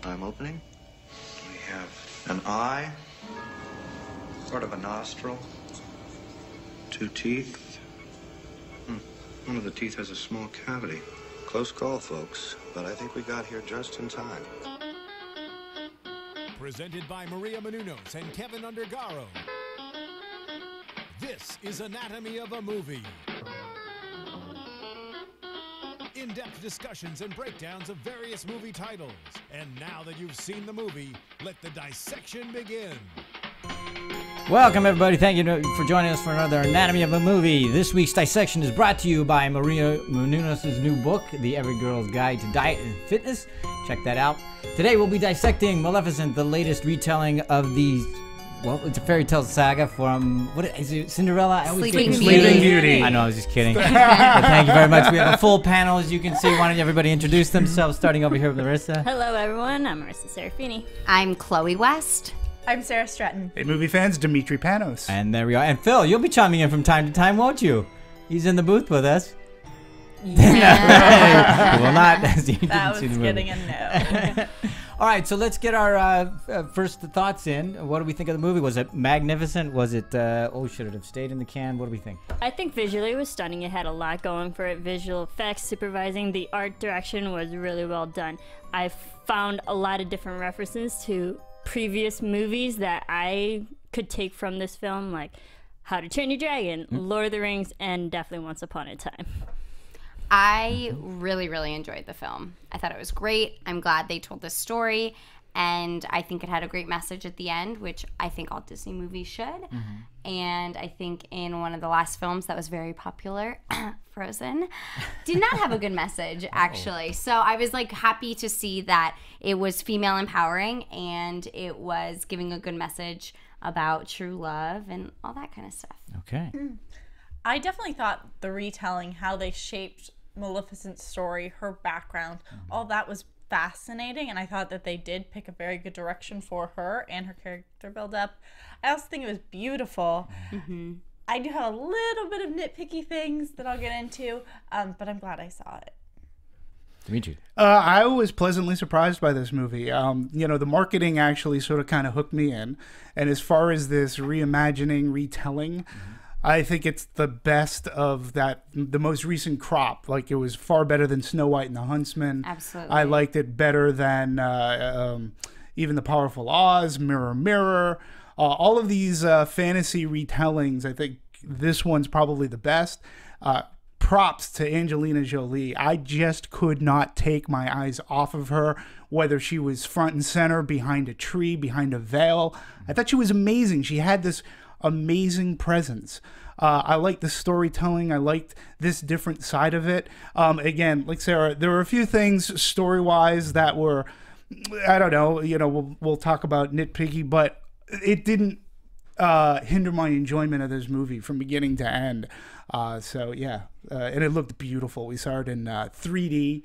I'm opening. We have an eye, sort of a nostril, 2 teeth. One of the teeth has a small cavity. Close call, folks, but I think we got here just in time. Presented by Maria Menounos and Kevin Undergaro. This is Anatomy of a Movie. In-depth discussions and breakdowns of various movie titles. And now that you've seen the movie, let the dissection begin. Welcome, everybody. Thank you for joining us for another Anatomy of a Movie. This week's dissection is brought to you by Maria Menounos' new book, The Every Girl's Guide to Diet and Fitness. Check that out. Today we'll be dissecting Maleficent, the latest retelling of the, well, it's a fairy tale saga from, what is it, Cinderella? Sleeping Beauty. I know, I was just kidding. But thank you very much. We have a full panel, as you can see. Why don't everybody introduce themselves, starting over here with Marisa. Hello, everyone. I'm Marisa Serafini. I'm Chloe West. I'm Sara Stretton. Hey, movie fans, Demetri Panos. And there we are. And Phil, you'll be chiming in from time to time, won't you? He's in the booth with us. Yeah. Well, not as you didn't That see was the movie. getting a no. All right, so let's get our first thoughts in. What do we think of the movie? Was it magnificent? Was it, should it have stayed in the can? What do we think? I think visually it was stunning. It had a lot going for it. Visual effects, supervising, the art direction was really well done. I found a lot of different references to previous movies that I could take from this film, like How to Train Your Dragon, Lord of the Rings, and definitely Once Upon a Time. I really enjoyed the film. I thought it was great. I'm glad they told this story, and I think it had a great message at the end, which I think all Disney movies should. And I think in one of the last films that was very popular, Frozen, did not have a good message, actually. So I was like happy to see that it was female empowering and it was giving a good message about true love and all that kind of stuff. Okay. I definitely thought the retelling, how they shaped Maleficent's story, her background, all that was fascinating, and I thought that they did pick a very good direction for her and her character build-up. I also think it was beautiful. I do have a little bit of nitpicky things that I'll get into, but I'm glad I saw it. Dimitri. I was pleasantly surprised by this movie. The marketing actually sort of kind of hooked me in. And as far as this reimagining, retelling, I think it's the best of the most recent crop. Like, it was far better than Snow White and the Huntsman. Absolutely. I liked it better than even The Powerful Oz, Mirror, Mirror. All of these fantasy retellings, I think this one's probably the best. Props to Angelina Jolie. I just could not take my eyes off of her, whether she was front and center, behind a tree, behind a veil. I thought she was amazing. She had this amazing presence. I liked the storytelling. I liked this different side of it. Again, like Sarah, there were a few things story-wise that were, I don't know, we'll talk about nitpicky, but it didn't hinder my enjoyment of this movie from beginning to end. And it looked beautiful. We saw it in 3D,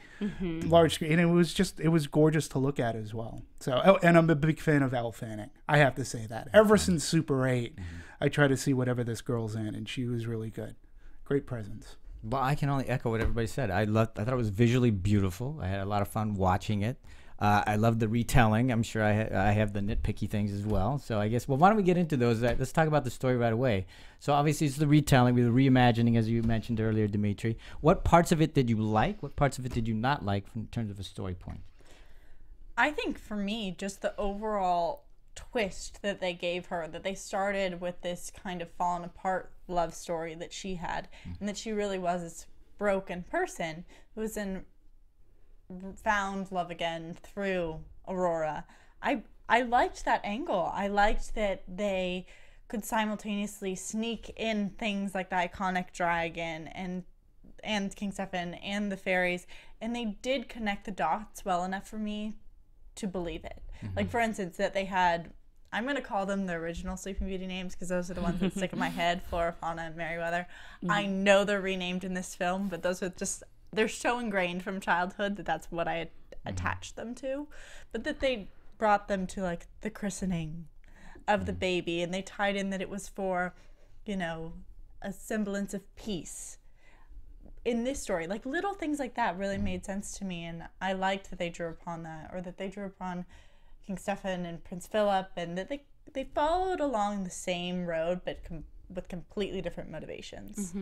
large screen, and it was gorgeous to look at as well. So, and I'm a big fan of Elle Fanning. I have to say that. Ever since Super 8, I try to see whatever this girl's in, and she was really good. Great presence. Well, I can only echo what everybody said. I thought it was visually beautiful. I had a lot of fun watching it. I love the retelling. I'm sure I have the nitpicky things as well. So I guess, well, why don't we get into those? Let's talk about the story right away. So obviously it's the retelling, the reimagining, as you mentioned earlier, Dimitri. What parts of it did you like? What parts of it did you not like in terms of a story point? I think for me, just the overall twist that they gave her, that they started with this kind of fallen apart love story that she had, and that she really was this broken person who was found love again through Aurora. I liked that angle. I liked that they could simultaneously sneak in things like the iconic dragon and King Stefan and the fairies, and they did connect the dots well enough for me to believe it. Like, for instance, that they had, I'm going to call them the original Sleeping Beauty names because those are the ones that stick in my head, Flora, Fauna, and Merryweather. I know they're renamed in this film, but those are just, they're so ingrained from childhood that that's what I had attached them to. But that they brought them to, like, the christening of the baby, and they tied in that it was for, a semblance of peace. in this story, like little things like that really made sense to me, and I liked that they drew upon that, or that they drew upon King Stefan and Prince Philip, and that they followed along the same road, but with completely different motivations.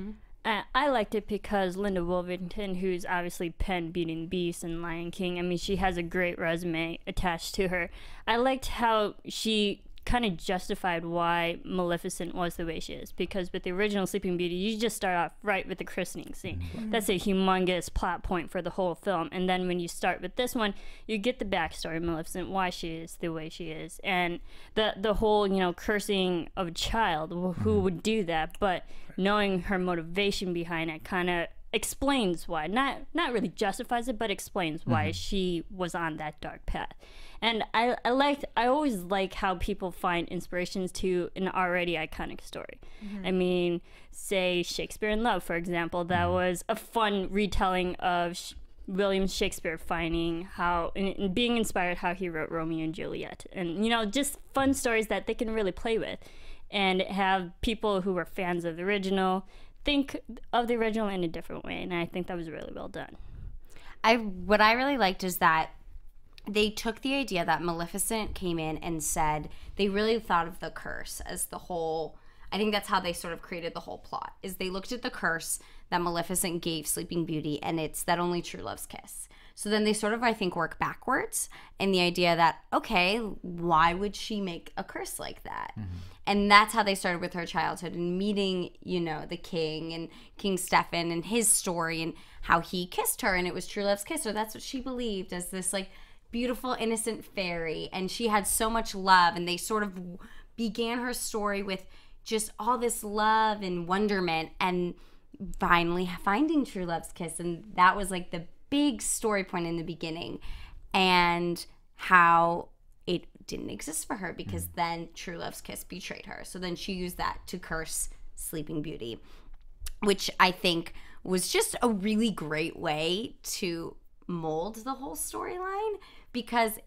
I liked it because Linda Wolverton, who's obviously penned Beauty and the Beast and Lion King, I mean, she has a great resume attached to her. I liked how she kind of justified why Maleficent was the way she is, because with the original Sleeping Beauty, you just start off right with the christening scene. That's a humongous plot point for the whole film, and then when you start with this one, you get the backstory of Maleficent, why she is the way she is, and the whole, you know, cursing of a child, who would do that, but knowing her motivation behind it kind of explains why, not really justifies it, but explains why she was on that dark path. And I always like how people find inspirations to an already iconic story. I mean, say Shakespeare in Love, for example, that was a fun retelling of William Shakespeare finding how, and being inspired how he wrote Romeo and Juliet. And, you know, just fun stories that they can really play with and have people who are fans of the original think of the original in a different way. And I think that was really well done. What I really liked is that they took the idea that Maleficent came in and said they really thought of the curse as the whole. I think that's how they sort of created the whole plot, is they looked at the curse that Maleficent gave Sleeping Beauty, and it's that only true loves kiss. So then they sort of, I think, work backwards in the idea that, okay, why would she make a curse like that? And that's how they started with her childhood and meeting, you know, the king and King Stefan and his story and how he kissed her, and it was true love's kiss, or that's what she believed as this, like, beautiful, innocent fairy, and she had so much love, and they sort of began her story with just all this love and wonderment, and finally finding true love's kiss, and that was like the big story point in the beginning, and how it didn't exist for her because then true love's kiss betrayed her. So then she used that to curse Sleeping Beauty, which I think was just a really great way to mold the whole storyline, because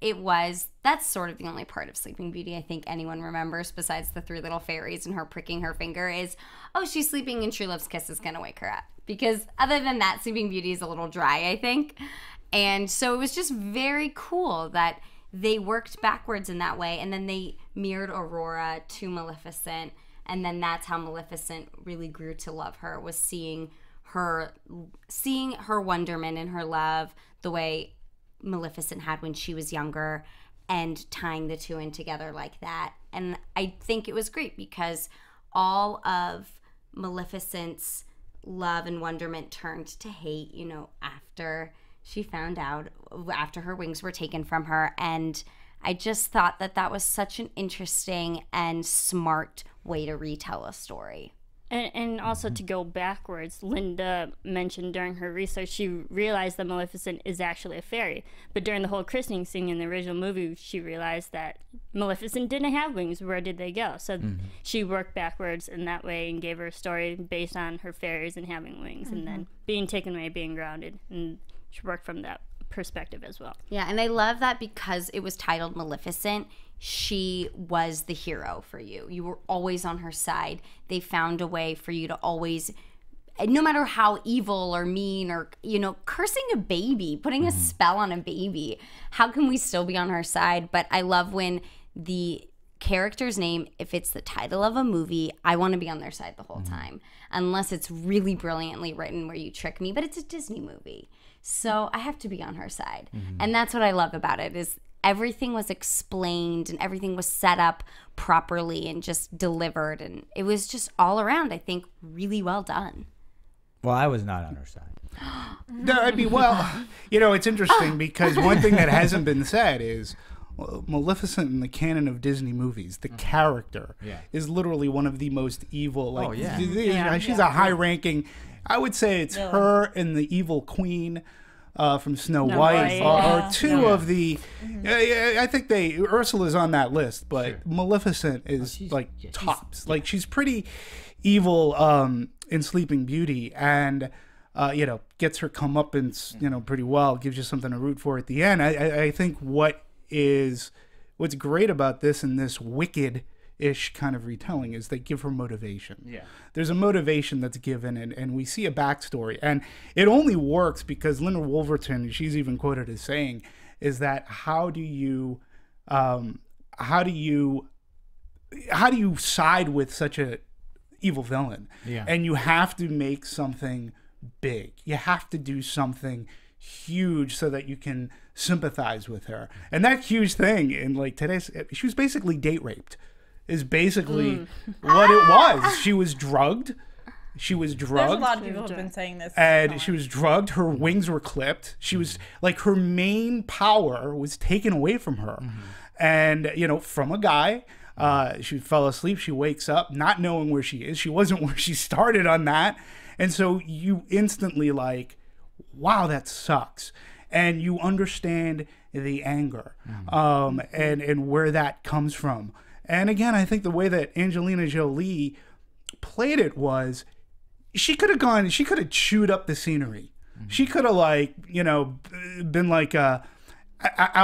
that's sort of the only part of Sleeping Beauty I think anyone remembers besides the three little fairies and her pricking her finger is, oh, she's sleeping and true love's kiss is gonna wake her up. Because other than that, Sleeping Beauty is a little dry, I think. And so it was just very cool that they worked backwards in that way, and then they mirrored Aurora to Maleficent, and then that's how Maleficent really grew to love her, was seeing her wonderment and her love the way Maleficent had when she was younger, and tying the two in together like that. And I think it was great because all of Maleficent's love and wonderment turned to hate, you know, after she found out, after her wings were taken from her. And I just thought that was such an interesting and smart way to retell a story. And also to go backwards, Linda mentioned during her research, she realized that Maleficent is actually a fairy. But during the whole christening scene in the original movie, she realized that Maleficent didn't have wings. Where did they go? So she worked backwards in that way and gave her a story based on her fairies and having wings, and then being taken away, being grounded. And she worked from that perspective as well. Yeah, and I love that because it was titled Maleficent, she was the hero for you. You were always on her side. They found a way for you to always, no matter how evil or mean or, you know, cursing a baby, putting a spell on a baby, how can we still be on her side? But I love when the character's name, if it's the title of a movie, I want to be on their side the whole time. Unless it's really brilliantly written where you trick me, but it's a Disney movie. So I have to be on her side. And that's what I love about it, is everything was explained and everything was set up properly and just delivered. And it was just all around, I think, really well done. Well, I was not on her side. No, I mean, well, you know, it's interesting because one thing that hasn't been said is Maleficent in the canon of Disney movies, the character is literally one of the most evil. Like, she's a high-ranking. I would say it's her and the evil queen from Snow White are two of the. I think Ursula's on that list, but Maleficent is tops. Like, she's pretty evil in Sleeping Beauty, and you know, gets her comeuppance, you know, pretty well. Gives you something to root for at the end. I think what's great about this and this wicked ish kind of retelling is they give her motivation. Yeah. There's a motivation that's given, and we see a backstory. And it only works because Linda Wolverton, she's even quoted as saying, is that how do you side with such a evil villain? Yeah. And you have to make something big. You have to do something huge so that you can sympathize with her. And that huge thing in like today's, she was basically date raped, is basically what it was. She was drugged. There's a lot of people who have been saying this. And she was drugged. Her wings were clipped. She was like, her main power was taken away from her. And, you know, from a guy. She fell asleep. She wakes up not knowing where she is. She wasn't where she started on that. And so you instantly like, wow, that sucks. And you understand the anger and where that comes from. And again, I think the way that Angelina Jolie played it was, she could have chewed up the scenery. She could have like, you know, been like Al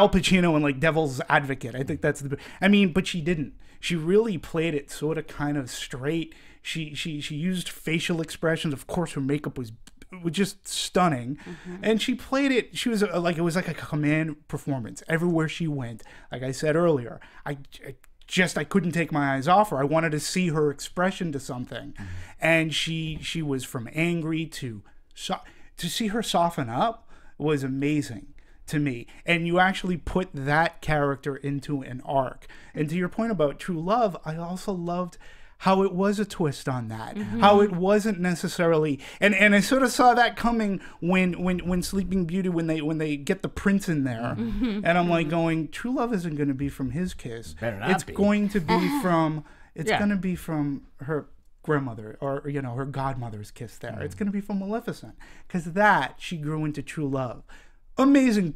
Pacino in like Devil's Advocate. I think that's but she didn't. She really played it sort of kind of straight. She used facial expressions. Of course, her makeup was just stunning. And she played it. She was like, it was like a command performance everywhere she went. Like I said earlier, I couldn't take my eyes off her. I wanted to see her expression to something. And she was from angry to see her soften up was amazing to me. And you actually put that character into an arc. And to your point about true love, I also loved how it was a twist on that. How it wasn't necessarily, and I sort of saw that coming when Sleeping Beauty, when they get the prince in there. And I'm like going, true love isn't going to be from his kiss. It's going to be from going to be from her grandmother, or you know, her godmother's kiss there. It's going to be from Maleficent, because that she grew into true love. Amazing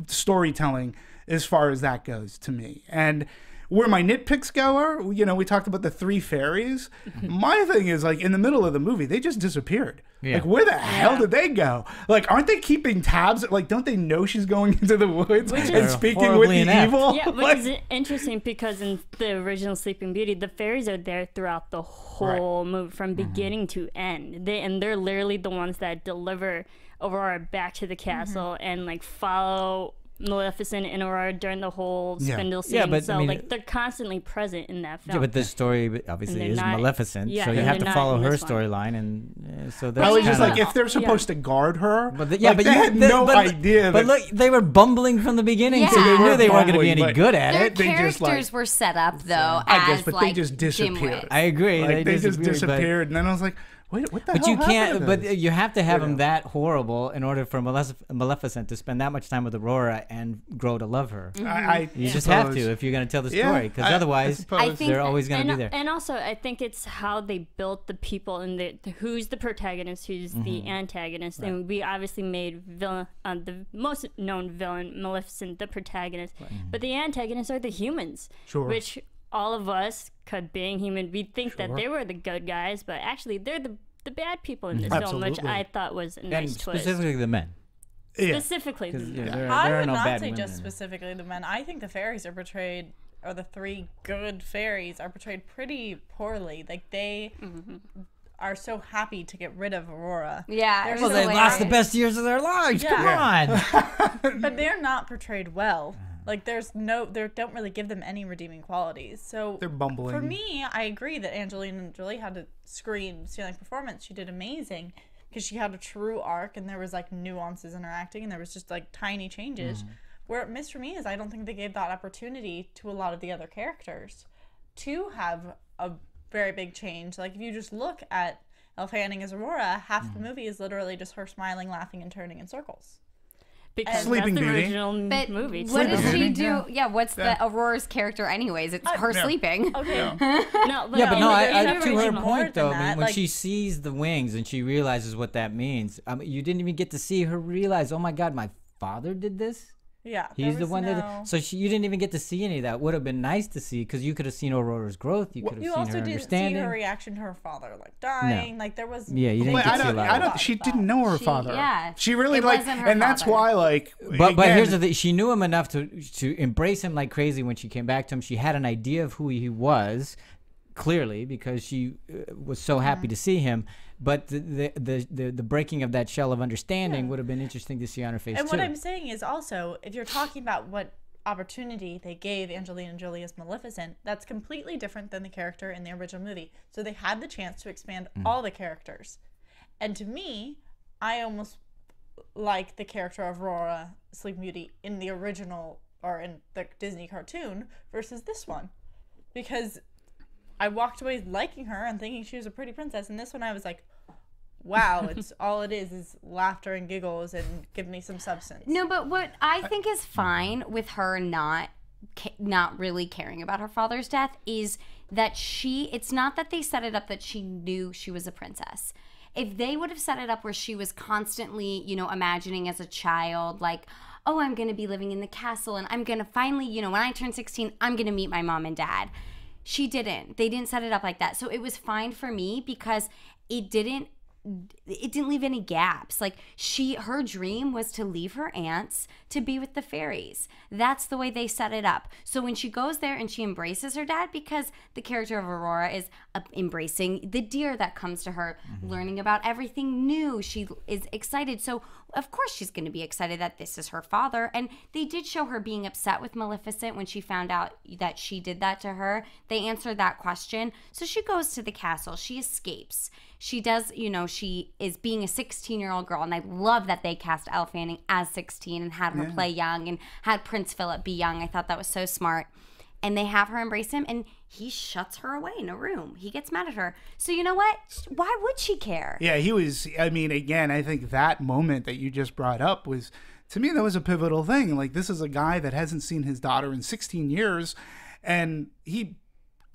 storytelling as far as that goes to me. And where my nitpicks go are, you know, we talked about the 3 fairies. My thing is, like, in the middle of the movie, they just disappeared. Like, where the hell did they go? Like, aren't they keeping tabs? Like, don't they know she's going into the woods and speaking with the evil? Yeah, which is interesting because in the original Sleeping Beauty, the fairies are there throughout the whole movie, from beginning to end. They're literally the ones that deliver Aurora back to the castle and, like, follow Maleficent and Aurora during the whole spindle scene. Yeah, but so I mean, like, they're constantly present in that film. Yeah, but this story obviously is not, Maleficent, yeah, so you have to follow her this storyline, and so that's I was just kinda, like, if they're supposed to guard her, but they had no idea. But look, they were bumbling from the beginning, so you knew they weren't going to be any good at Their it. characters were set up though, I guess, as but like they just disappeared. I agree, like, they just disappeared, and then I was like, wait, what the hell? But you can't. happened? But you have to have him that horrible in order for Maleficent to spend that much time with Aurora and grow to love her. You just have to if you're going to tell the story, because otherwise they're always going to be there. And also, I think it's how they built the people and who's the protagonist, who's the antagonist. Right. And we obviously made the most known villain, Maleficent, the protagonist. But the antagonists are the humans, which all of us, being human, we think that they were the good guys, but actually they're the bad people in this film, which I thought was a nice twist. Specifically the men. Specifically, I would not say just specifically the men. I think the fairies are portrayed, or the 3 good fairies are portrayed pretty poorly. Like, they are so happy to get rid of Aurora. Yeah, well, they lost the best years of their lives. Come on. But they're not portrayed well. Like, they don't really give them any redeeming qualities. So they're bumbling. For me, I agree that Angelina Jolie had to scream stealing performance. She did amazing because she had a true arc, and there was like nuances in her acting, and there was just like tiny changes. Where it missed for me is I don't think they gave that opportunity to a lot of the other characters to have a very big change. Like, if you just look at Elle Fanning as Aurora, half the movie is literally just her smiling, laughing, and turning in circles. Because Sleeping that's the Beauty. original movie. What does she do? Yeah, what's the Aurora's character anyways? It's her sleeping. Okay. No, but to her more point though, than I mean, that, when like, she sees the wings and she realizes what that means, you didn't even get to see her realize, oh my God, my father did this. Yeah, He's the was one no... that. So you didn't even get to see any of that. Would have been nice to see because you could have seen Aurora's growth. You could have You seen also her didn't understanding. see her reaction to her father like dying. Like there was. Yeah, you didn't Wait, get to see a lot. I don't. She didn't know her father. Yeah, she really it like, wasn't her and that's father. why like. But again, here's the thing: she knew him enough to embrace him like crazy when she came back to him. She had an idea of who he was, clearly, because she was so happy to see him. But the breaking of that shell of understanding would have been interesting to see on her face And too. what I'm saying is also, if you're talking about what opportunity they gave Angelina Jolie as Maleficent, that's completely different than the character in the original movie. So they had the chance to expand all the characters. And to me, I almost like the character of Aurora, Sleeping Beauty, in the original or in the Disney cartoon versus this one. Because I walked away liking her and thinking she was a pretty princess. And this one I was like, wow, it's all it is laughter and giggles and give me some substance. No, but what I think is fine with her not really caring about her father's death is that it's not that they set it up that she knew she was a princess. If they would have set it up where she was constantly, imagining as a child, like, oh, I'm going to be living in the castle and I'm going to finally, when I turn 16, I'm going to meet my mom and dad. She didn't. They didn't set it up like that. So it was fine for me because it didn't leave any gaps. Like her dream was to leave her aunts to be with the fairies. That's the way they set it up. So when she goes there and she embraces her dad, because the character of Aurora is embracing the deer that comes to her, learning about everything new. She is excited. So of course she's going to be excited that this is her father. And they did show her being upset with Maleficent when she found out that she did that to her. They answered that question. So she goes to the castle. She escapes. She does, she is being a 16-year-old girl. And I love that they cast Elle Fanning as 16 and had her play young and had Prince Philip be young. I thought that was so smart. And they have her embrace him and he shuts her away in a room. He gets mad at her. So you know what? Why would she care? Yeah, he was, again, I think that moment that you just brought up was, to me, that was a pivotal thing. Like, this is a guy that hasn't seen his daughter in 16 years and he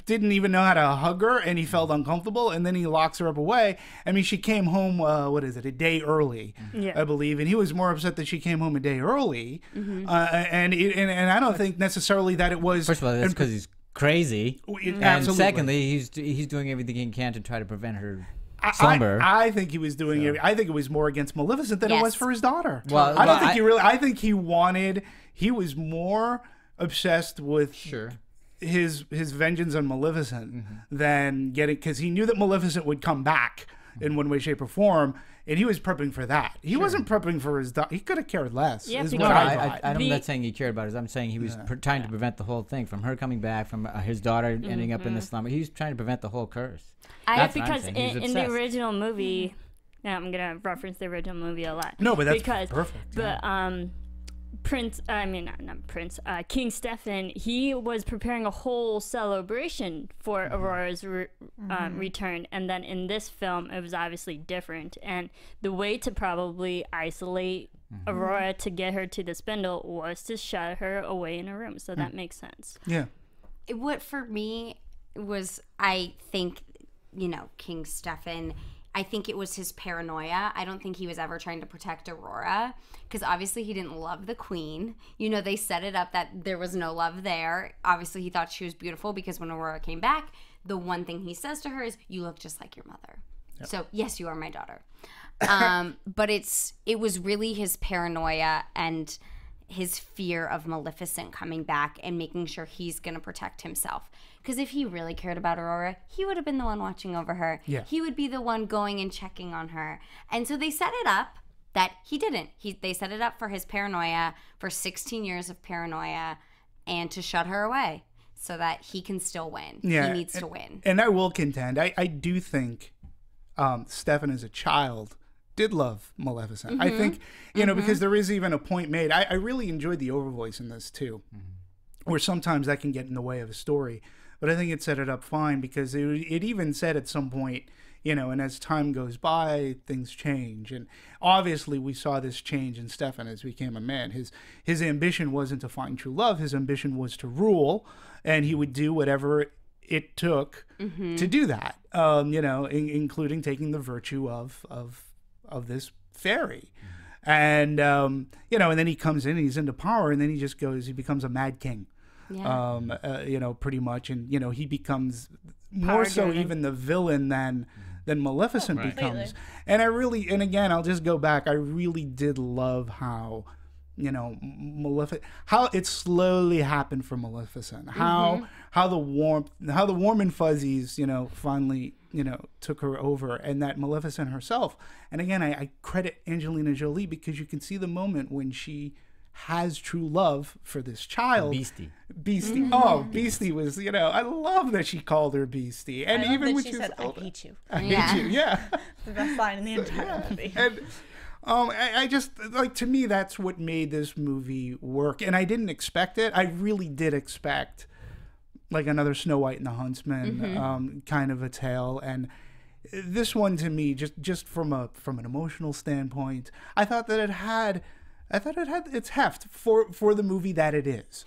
didn't even know how to hug her and he felt uncomfortable and then he locks her up away. I mean, she came home, a day early, I believe. And he was more upset that she came home a day early. And I don't think necessarily that it was... First of all, that's because he's crazy. And Absolutely. secondly, he's doing everything he can to try to prevent her slumber. I think he was doing it. I think it was more against Maleficent than it was for his daughter. Well, I don't think I think he was more obsessed with... Sure. his vengeance on Maleficent than getting, because he knew that Maleficent would come back in one way, shape, or form, and he was prepping for that. He wasn't prepping for his daughter. He could have cared less. Yeah, is because- what I'm not saying he cared about it. I'm saying he was trying to prevent the whole thing from her coming back, from his daughter ending up in the slumber. He was trying to prevent the whole curse. That's what I'm Because saying. He was in the obsessed. original movie, now I'm gonna reference the original movie a lot. No, but that's because, perfect. But King Stefan, he was preparing a whole celebration for Aurora's return, and then in this film, it was obviously different. And the way to probably isolate Aurora to get her to the spindle was to shut her away in a room. So that makes sense. Yeah. What for me was, I think, King Stefan, I think it was his paranoia. I don't think he was ever trying to protect Aurora, because obviously he didn't love the queen. They set it up that there was no love there. Obviously he thought she was beautiful because when Aurora came back, the one thing he says to her is, you look just like your mother. Yep. So yes, you are my daughter. But it was really his paranoia and his fear of Maleficent coming back and making sure he's going to protect himself. Because if he really cared about Aurora, he would have been the one watching over her. Yeah. He would be the one going and checking on her. And so they set it up that he didn't. They set it up for his paranoia, for 16 years of paranoia, and to shut her away so that he can still win. Yeah. He needs to win. And I will contend, I do think Stefan as a child did love Maleficent. I think, because there is even a point made. I really enjoyed the overvoice in this too, where sometimes that can get in the way of a story. But I think it set it up fine, because it even said at some point, and as time goes by, things change. And obviously we saw this change in Stefan as he became a man. His ambition wasn't to find true love. His ambition was to rule, and he would do whatever it took to do that, including taking the virtue of this fairy. And you know, and then he comes in and he's into power, and then he becomes a mad king. Yeah. You know, pretty much, and you know, he becomes more so even the villain than Maleficent becomes. And and again, I'll just go back. I really did love how, you know, how it slowly happened for Maleficent. How the warm and fuzzies, you know, finally, you know, took her over, and that Maleficent herself. And again, I credit Angelina Jolie, because you can see the moment when she has true love for this child. Beastie. Oh, Beastie was, you know, I love that she called her Beastie. And even when she she said, was older, I hate you. I hate you. Yeah. The best line in the entire movie. And I just, like, to me, that's what made this movie work. And I didn't expect it. I really did expect, like, another Snow White and the Huntsman kind of a tale. And this one, to me, just from an emotional standpoint, I thought it had its heft for the movie that it is.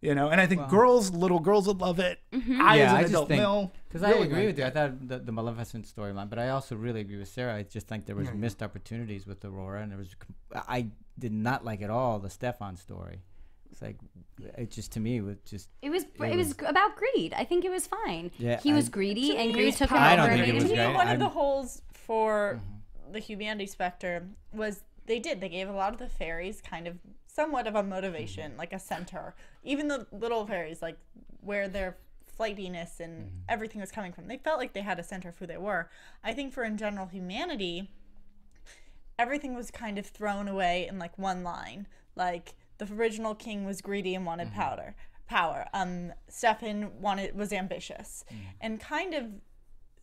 You know, and I think little girls would love it. I, as an adult male, because I agree with you. I thought the Maleficent storyline, but I also really agree with Sarah. I just think there was missed opportunities with Aurora, and I did not like at all the Stefan story. It's like, it just, to me, it was about greed. I think it was fine. Yeah, he was greedy, and greed took him I over. don't think it was To me, great. one of the holes for the humanity specter was they gave a lot of the fairies kind of somewhat of a motivation, like a center. Even the little fairies, like where their flightiness and everything was coming from, they felt like they had a center of who they were. I think for in general humanity, everything was kind of thrown away in like one line. Like the original king was greedy and wanted power. Stefan was ambitious, and kind of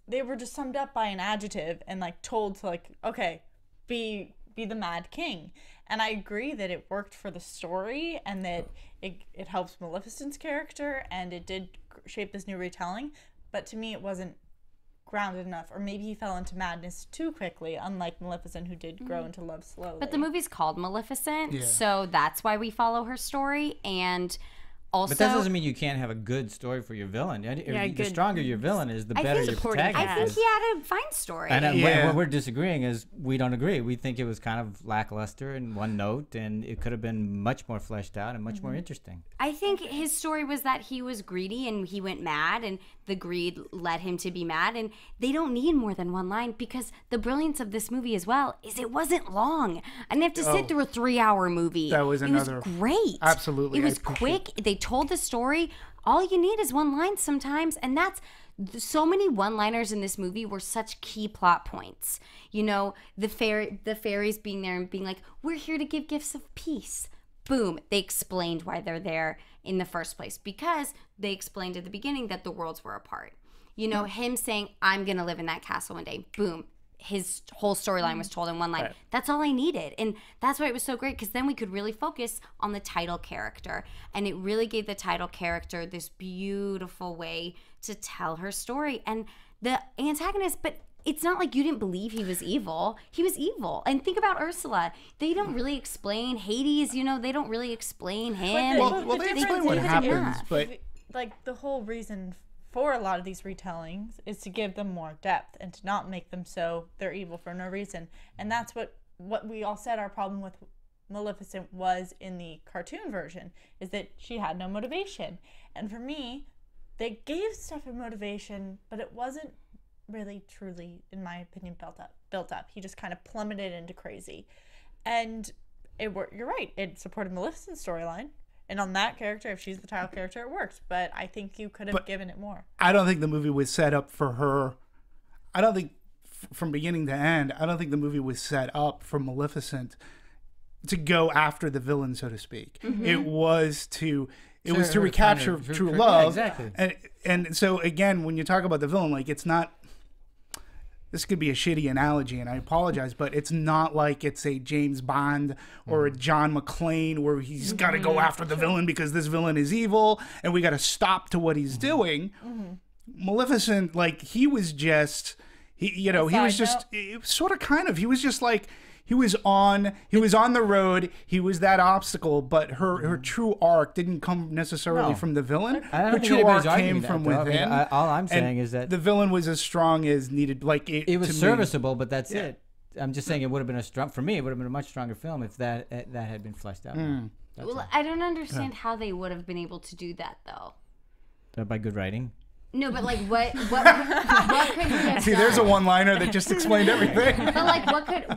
they were just summed up by an adjective and like told to like, okay, be the mad king. And I agree that it worked for the story, and that it helps Maleficent's character, and it did shape this new retelling. But to me, it wasn't grounded enough, or maybe he fell into madness too quickly, unlike Maleficent, who did grow into love slowly. But the movie's called Maleficent, so that's why we follow her story. And also, but that doesn't mean you can't have a good story for your villain. The stronger your villain is, the better your protagonist. I think he had a fine story. And what we're disagreeing is we don't agree. We think it was kind of lackluster in one note, and it could have been much more fleshed out and much more interesting. I think his story was that he was greedy and he went mad, and the greed led him to be mad. And they don't need more than one line, because the brilliance of this movie as well is it wasn't long. I didn't have to sit through a 3-hour movie. That was another. It was great. Absolutely. It was quick. They told the story. All you need is one line sometimes, and that's so many one-liners in this movie were such key plot points. You know, the fairies being there and being like, we're here to give gifts of peace. Boom, they explained why they're there in the first place, because they explained at the beginning that the worlds were apart. You know, him saying, I'm gonna live in that castle one day. Boom, his whole storyline was told in one line. Right. That's all I needed. And that's why it was so great, because then we could really focus on the title character. And it really gave the title character this beautiful way to tell her story. And the antagonist, but it's not like you didn't believe he was evil. He was evil. And think about Ursula. They don't really explain Hades, you know, they don't really explain him. Well, they explain what happens, but like the whole reason for a lot of these retellings is to give them more depth and to not make them so they're evil for no reason. And that's what we all said our problem with Maleficent was in the cartoon version, is that she had no motivation. And for me, they gave Stefan motivation, but it wasn't really truly, in my opinion, built up. He just kind of plummeted into crazy. And you're right, it supported Maleficent's storyline. And on that character, if she's the title character, it works. But I think you could have given it more. I don't think the movie was set up for her. I don't think, from beginning to end, I don't think the movie was set up for Maleficent to go after the villain, so to speak. It was to recapture true love. Yeah, exactly. And so, again, when you talk about the villain, like, it's not... This could be a shitty analogy, and I apologize, but it's not like it's a James Bond or a John McClane where he's got to go after the villain because this villain is evil, and we got to stop to what he's doing. Maleficent, like, he was just like, he was on the road, he was that obstacle, but her true arc didn't come necessarily from the villain. Her true arc came from within. All I'm saying is that the villain was as strong as needed. Like, it was serviceable, but that's it. I'm just saying it would have been for me, it would have been a much stronger film if that had been fleshed out. That's Well, I don't understand how they would have been able to do that though. By good writing. No, but like what could he have See, done? there's a one-liner that just explained everything. But like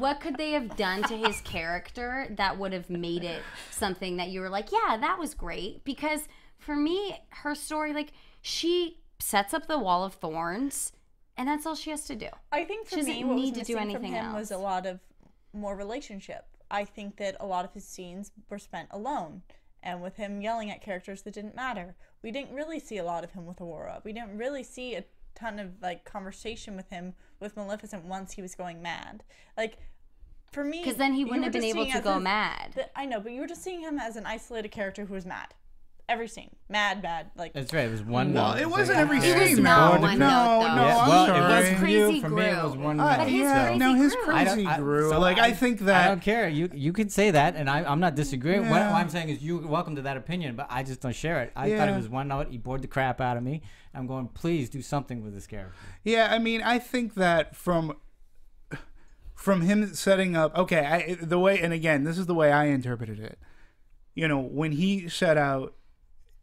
what could they have done to his character that would have made it something that you were like, yeah, that was great? Because for me, her story, like, she sets up the wall of thorns and that's all she has to do. I think for She me, doesn't what need was to do missing from anything him was a else. lot of more relationship. I think that a lot of his scenes were spent alone, and with him yelling at characters that didn't matter. We didn't really see a lot of him with Aurora. We didn't really see a ton of like conversation with him with Maleficent once he was going mad. Like, for me, Because then he you wouldn't were have been just able seeing to as go his- mad. I know, but you were just seeing him as an isolated character who was mad. Every scene, mad, like. That's right. It was one Well, note. it was wasn't like, every It was scene, not though. one No, note, though. no, Yeah, I'm well, sorry. it was His for you. crazy For me, it was grew. one But note. his Yeah, crazy no, his grew. crazy grew. so Like, I think I that don't care. You could say that, and I'm not disagreeing. What Yeah. I'm saying is you're welcome to that opinion, but I just don't share it. I thought it Yeah. was one note. He bored the crap out of me. I'm going, please do something with this character. Yeah, I mean, I think that from him setting up, okay, the way, and again, this is the way I interpreted it. You know, when he set out,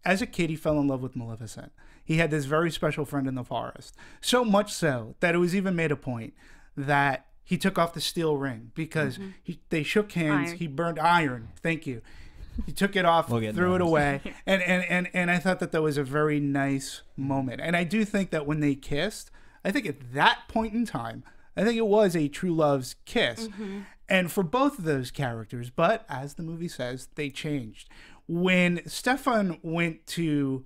as a kid, he fell in love with Maleficent. He had this very special friend in the forest. So much so that it was even made a point that he took off the steel ring because they shook hands. Iron. He burned iron. Thank you. He took it off, We'll get threw it those. away, and I thought that was a very nice moment. And I do think that when they kissed, I think at that point in time, I think it was a true love's kiss. And for both of those characters, but as the movie says, they changed. When Stefan went to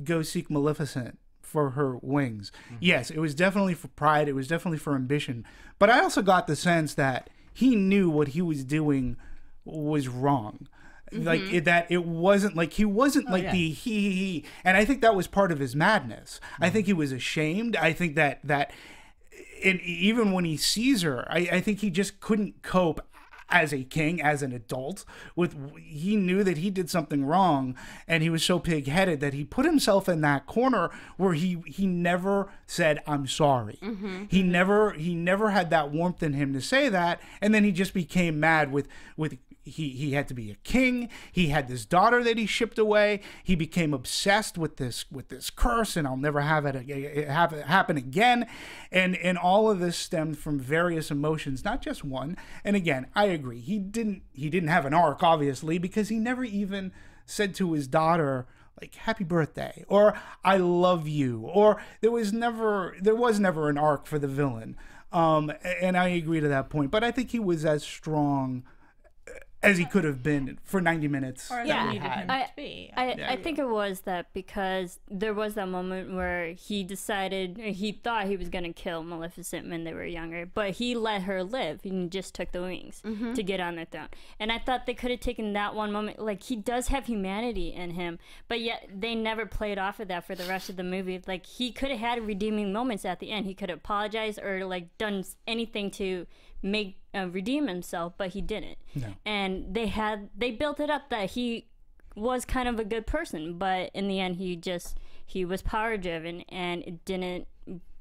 go seek Maleficent for her wings, yes, it was definitely for pride, it was definitely for ambition. But I also got the sense that he knew what he was doing was wrong. Like that it wasn't like he wasn't like yeah. the he. And I think that was part of his madness. I think he was ashamed. I think that and even when he sees her, I think he just couldn't cope as a king, as an adult. He knew that he did something wrong, and he was so pig-headed that he put himself in that corner where he never said, "I'm sorry." He never had that warmth in him to say that, and then he just became mad with. He had to be a king. He had this daughter that he shipped away. He became obsessed with this curse, and I'll never have it happen again. And all of this stemmed from various emotions, not just one. And again, I agree. He didn't have an arc, obviously, because he never even said to his daughter, like, happy birthday, or I love you, or there was never an arc for the villain. And I agree to that point. But I think he was as strong as he could have been for 90 minutes. Or as Yeah. I needed him to be. I think it was that because there was that moment where he decided, he thought he was going to kill Maleficent when they were younger, but he let her live and just took the wings to get on the throne. And I thought they could have taken that one moment. Like, he does have humanity in him, but yet they never played off of that for the rest of the movie. Like, he could have had redeeming moments at the end. He could have apologized or, like, done anything to make redeem himself, but he didn't. No. And they built it up that he was kind of a good person, but in the end he was power driven, and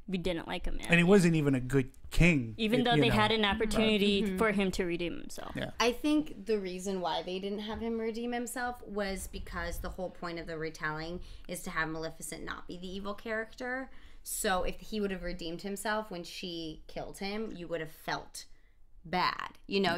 we didn't like him. And he wasn't even a good king. Even though they had an opportunity for him to redeem himself. Yeah. I think the reason why they didn't have him redeem himself was because the whole point of the retelling is to have Maleficent not be the evil character. So if he would have redeemed himself when she killed him, you would have felt bad. You know,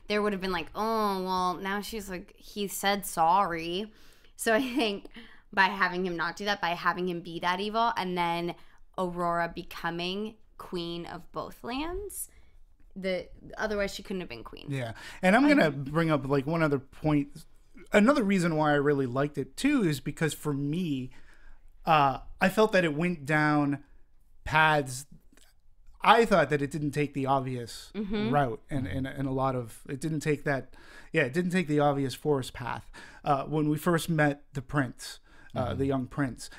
there would have been like, oh, well, now she's like, he said sorry. So I think by having him not do that, by having him be that evil, and then Aurora becoming queen of both lands, otherwise she couldn't have been queen. Yeah. And I'm going to bring up like one other point. Another reason why I really liked it too is because for me, I felt that it went down paths. I thought that it didn't take the obvious route, and a lot of it didn't take that. Yeah, it didn't take the obvious forest path. When we first met the prince, the young prince,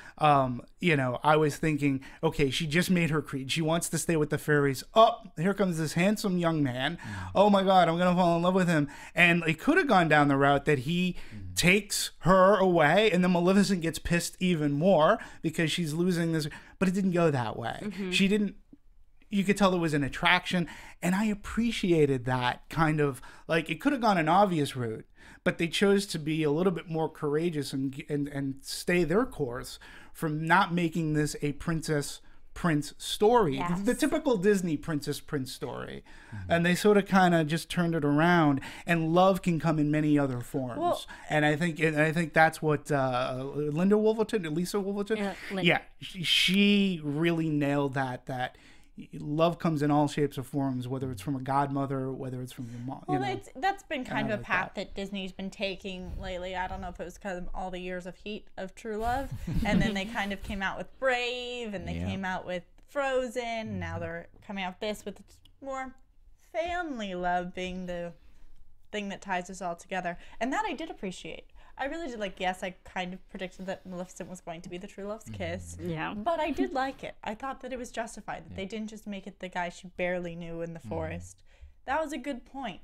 you know, I was thinking, okay, she just made her creed. She wants to stay with the fairies. Oh, here comes this handsome young man. Oh my God, I'm gonna fall in love with him. And it could have gone down the route that he takes her away, and then Maleficent gets pissed even more because she's losing this. But it didn't go that way. She didn't. you could tell there was an attraction, and I appreciated that kind of, like, it could have gone an obvious route, but they chose to be a little bit more courageous and stay their course from not making this a princess prince story, Yes. the typical Disney princess prince story. And they sort of kind of just turned it around, and love can come in many other forms. Well, and I think that's what Lisa Wolverton, Linda. she really nailed that love comes in all shapes or forms, whether it's from a godmother, whether it's from your mom. Well, that's been kind of a like path that Disney's been taking lately. I don't know if it was because of all the years of heat of True Love, and then they kind of came out with Brave, and they came out with Frozen, and now they're coming out with this, with more family love being the thing that ties us all together. And that I did appreciate. I really did like, yes, I kind of predicted that Maleficent was going to be the true love's kiss. Yeah. But I did like it. I thought that it was justified, that they didn't just make it the guy she barely knew in the forest. That was a good point.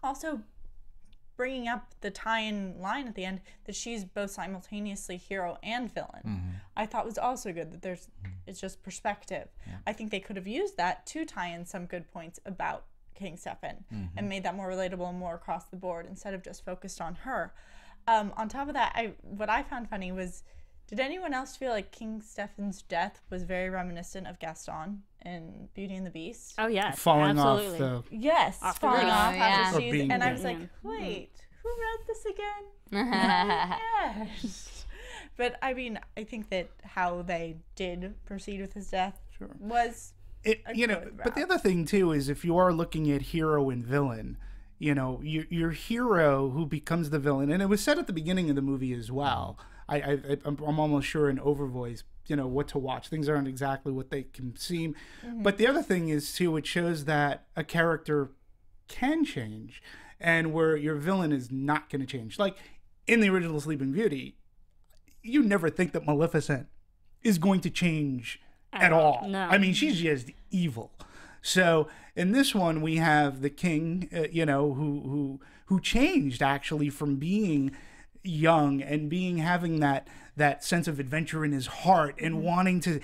Also, bringing up the tie-in line at the end that she's both simultaneously hero and villain, I thought was also good, that it's just perspective. I think they could have used that to tie in some good points about King Stefan and made that more relatable and more across the board instead of just focused on her. On top of that, what I found funny was, did anyone else feel like King Stefan's death was very reminiscent of Gaston in Beauty and the Beast? Oh yes, falling absolutely. off the Yes, Off the falling roof. off Oh, after yeah. she's, and I was Yeah. like, wait, who wrote this again? Yes. But I mean, I think that how they did proceed with his death was but the other thing too is, if you are looking at hero and villain, your hero who becomes the villain, and it was said at the beginning of the movie as well. I'm almost sure in overvoice, what to watch. Things aren't exactly what they can seem. But the other thing is too, it shows that a character can change, and where your villain is not going to change. Like in the original Sleeping Beauty, you never think that Maleficent is going to change at all. No. I mean, she's just evil. So in this one, we have the king, who changed actually from being young and having that sense of adventure in his heart and wanting to,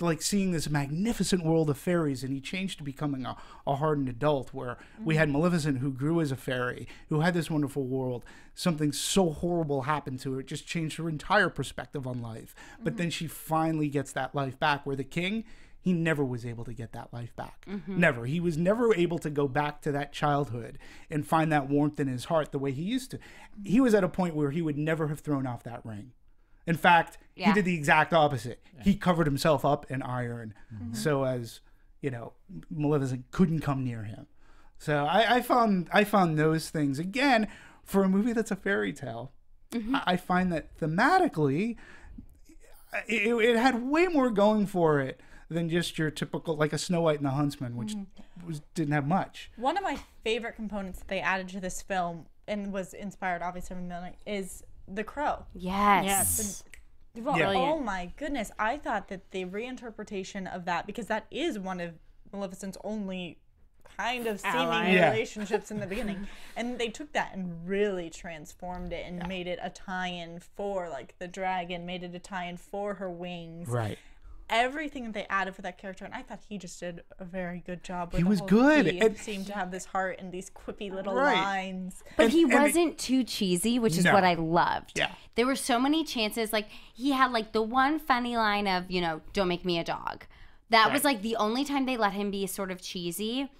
like, seeing this magnificent world of fairies, and he changed to becoming a hardened adult, where we had Maleficent, who grew as a fairy, who had this wonderful world. Something so horrible happened to her, it just changed her entire perspective on life. But then she finally gets that life back, where the king, he never was able to get that life back. Never. He was never able to go back to that childhood and find that warmth in his heart the way he used to. He was at a point where he would never have thrown off that ring. In fact, he did the exact opposite. He covered himself up in iron, so as, Maleficent couldn't come near him. So I found those things, again, for a movie that's a fairy tale. I find that thematically, it had way more going for it than just your typical, like a Snow White and the Huntsman, which didn't have much. One of my favorite components that they added to this film, and was inspired obviously from the, is the crow. Yes. Well, Yeah. oh my goodness, I thought that the reinterpretation of that, because that is one of Maleficent's only kind of seeming Ally. relationships in the beginning, and they took that and really transformed it and made it a tie-in for, like, the dragon, made it a tie-in for her wings. Right. Everything that they added for that character, and I thought he just did a very good job with He the was whole good. He And- seemed to have this heart and these quippy little Right. lines. But he and wasn't too cheesy, which is No. what I loved. Yeah. There were so many chances. Like, he had, like, the one funny line of, don't make me a dog. That was, like, the only time they let him be sort of cheesy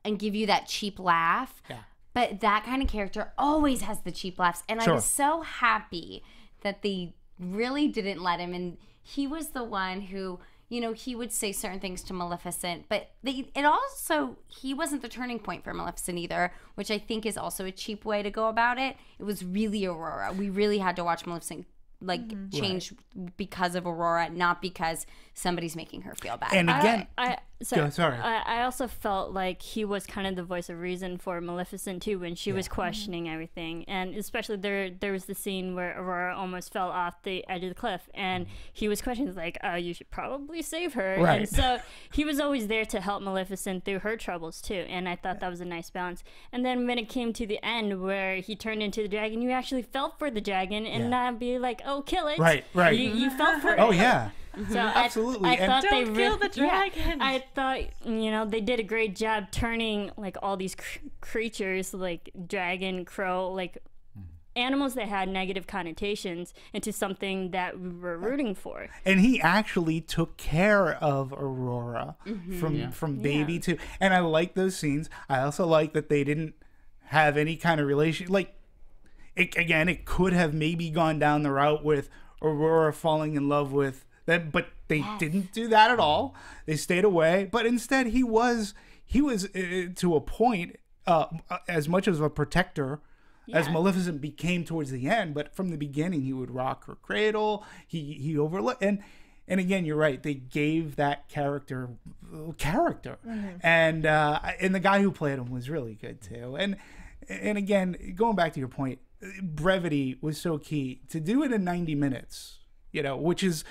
and give you that cheap laugh. Yeah. But that kind of character always has the cheap laughs. And I Sure. was so happy that they really didn't let him. And he was the one who, he would say certain things to Maleficent. But he wasn't the turning point for Maleficent either, which I think is also a cheap way to go about it. It was really Aurora. We really had to watch Maleficent, change because of Aurora, not because somebody's making her feel bad. And again, sorry. I also felt like he was kind of the voice of reason for Maleficent too, when she was questioning everything, and especially there was the scene where Aurora almost fell off the edge of the cliff, and he was questioning, like, you should probably save her. Right. And so he was always there to help Maleficent through her troubles too, and I thought that was a nice balance. And then when it came to the end where he turned into the dragon, you actually felt for the dragon and not be like, oh, kill it. Right. You felt for it. Oh, yeah. So Absolutely. I And thought they Don't kill the yeah, dragon. I thought they did a great job turning like all these creatures like dragon, crow, like animals that had negative connotations into something that we were rooting for. And he actually took care of Aurora from baby to, and I like those scenes. I also like that they didn't have any kind of relation. Like, it could have maybe gone down the route with Aurora falling in love with them, but they didn't do that at all. They stayed away. But instead, he was to a point as much as a protector. As Maleficent became towards the end, but from the beginning he would rock her cradle. He overlooked, and again, you're right. They gave that character, and the guy who played him was really good too. And again, going back to your point, brevity was so key. To do it in 90 minutes, which is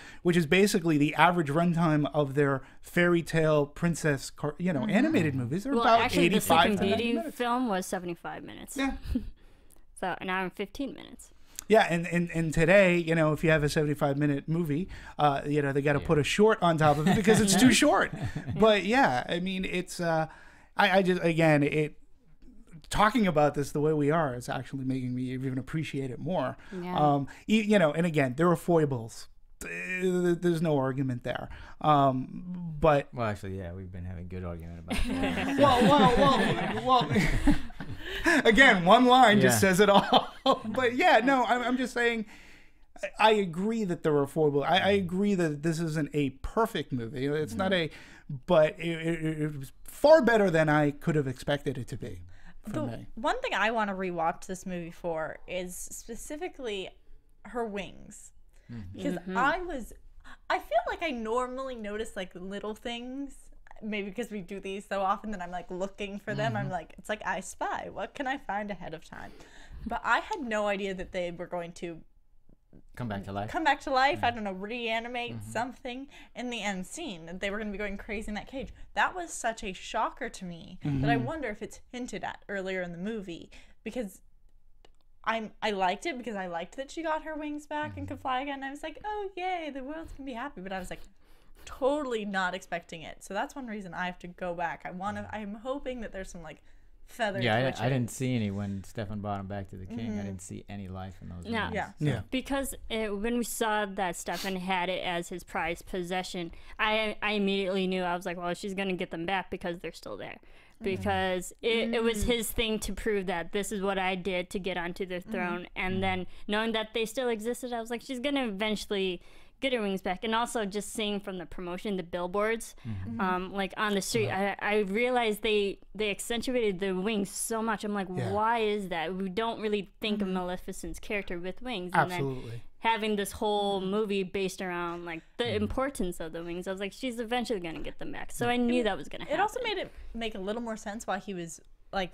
basically the average runtime of their fairy tale princess, animated movies. They're about actually, 85 the to Sleeping 90 Beauty minutes. film was 75 minutes. Yeah. So an hour and 15 minutes. Yeah, and today, if you have a 75-minute movie, they got to put a short on top of it because it's too short. But yeah, I mean, it's I just talking about this the way we are is actually making me even appreciate it more. Yeah. And again, there are foibles. There's no argument there. But Well, actually, yeah, we've been having a good argument about that. well. Again, one line just says it all. But yeah, no, I'm just saying. I agree that there are foibles. I agree that this isn't a perfect movie. It's not but it was far better than I could have expected it to be. For me. One thing I want to rewatch this movie for is specifically her wings. Because I feel like I normally notice like little things, maybe because we do these so often that I'm like looking for them. I'm like, it's like I spy. What can I find ahead of time? But I had no idea that they were going to Come back to life. I don't know, reanimate something in the end scene, that they were going to be going crazy in that cage. That was such a shocker to me that I wonder if it's hinted at earlier in the movie, because I liked it because I liked that she got her wings back and could fly again. I was like, oh yay, the world's gonna be happy. But I was like, totally not expecting it. So that's one reason I have to go back. I'm hoping that there's some like feather. Yeah, I didn't see any when Stefan brought him back to the king. I didn't see any life in those. No. movies. Yeah. Because when we saw that Stefan had it as his prized possession, I immediately knew. I was like, well, she's gonna get them back because they're still there. Because it was his thing to prove that this is what I did to get onto the throne. And then knowing that they still existed, I was like, she's going to eventually get her wings back. And also just seeing from the promotion, the billboards, like on the street, I realized they accentuated the wings so much. I'm like, why is that? We don't really think of Maleficent's character with wings. And Absolutely. then having this whole movie based around like the importance of the wings, I was like, she's eventually going to get them back. So I knew that was going to happen. It also made it make a little more sense why he was like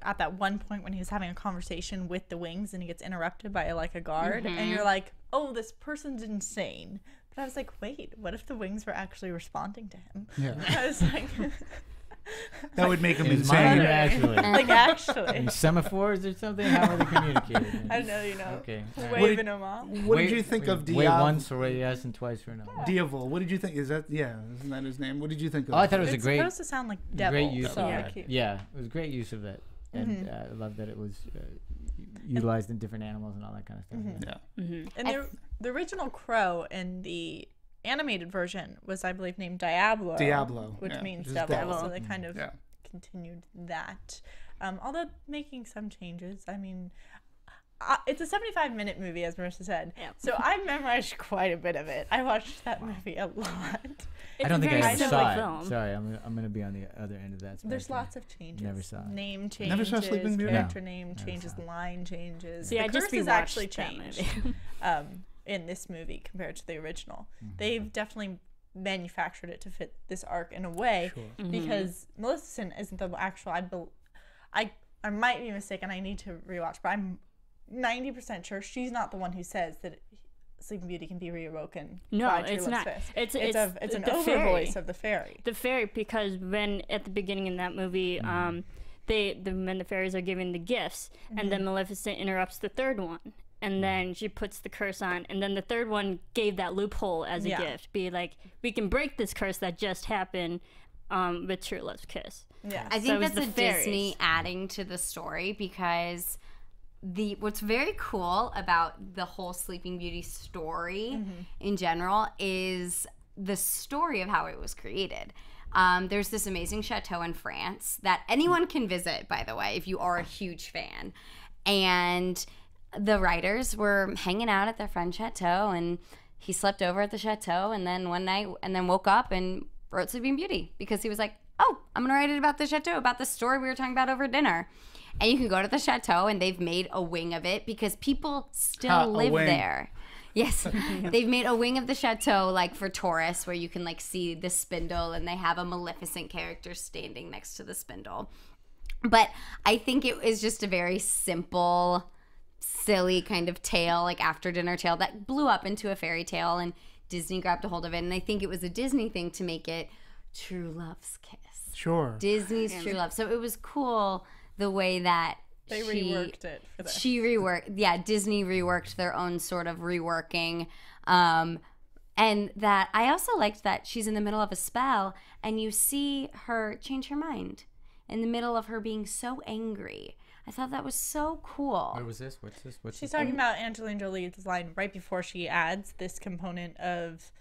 at that one point when he was having a conversation with the wings and he gets interrupted by like a guard and you're like, oh, this person's insane. But I was like, wait, what if the wings were actually responding to him? Yeah. I was like, That would make him Is mine insane. actually? like actually. In semaphores or something? How are they communicating? I know, Okay. waving them off. What did you think of Wait once for a yes and twice for a no. Diavol? What did you think? Isn't that his name? What did you think of? Oh, I thought it was It's a great, supposed to sound like devil. great use so of I that. keep- Yeah, it was great use of that, and I love that it was utilized in different animals and all that kind of stuff. Yeah. And the original crow in the animated version was, I believe, named Diablo. Which yeah, means which is devil. devil. So they kind of Yeah. continued that. Although making some changes. I mean, it's a 75-minute movie, as Marissa said. Yeah. So I memorized quite a bit of it. I watched that movie a lot. I don't think I very ever simple saw film. it. Sorry, I'm gonna be on the other end of that spectrum. There's lots of changes. Never saw it. Name changes. Never saw Sleeping Beauty? Character No, name never changes. saw it. Line changes. See, the I just curse is rewatched actually that changed movie. in this movie compared to the original. They've definitely manufactured it to fit this arc in a way because Maleficent isn't the actual. I might be mistaken. I need to rewatch, but I'm 90% sure she's not the one who says that Sleeping Beauty can be reawoken. No, by it's True not. Love's Fist. It's an the over fairy. voice of the fairy. The fairy, because when at the beginning in that movie, when the fairies are giving the gifts, and then Maleficent interrupts the third one, and then she puts the curse on, and then the third one gave that loophole as a gift. Be like, we can break this curse that just happened with True Love's kiss. Yeah. I So think it was that's the a fairies. Disney adding to the story, because what's very cool about the whole Sleeping Beauty story in general is the story of how it was created. There's this amazing chateau in France that anyone can visit, by the way, if you are a huge fan. And the writers were hanging out at their friend's chateau, and he slept over at the chateau, and then one night, and then woke up and wrote Sleeping Beauty, because he was like, oh, I'm gonna write it about the chateau, about the story we were talking about over dinner. And you can go to the chateau, and they've made a wing of it because people still live there. Yes, they've made a wing of the chateau, like, for tourists, where you can, like, see the spindle, and they have a Maleficent character standing next to the spindle. But I think it is just a very simple, silly kind of tale, like after dinner tale, that blew up into a fairy tale, and Disney grabbed a hold of it. And I think it was a Disney thing to make it True Love's kiss. Sure. Disney's True Love. So it was cool the way that They reworked it for this. Disney reworked their own sort of reworking. And that I also liked that she's in the middle of a spell, and you see her change her mind in the middle of her being so angry. I thought that was so cool. What was this? What's this? She's talking about Angelina Jolie's line right before she adds this component of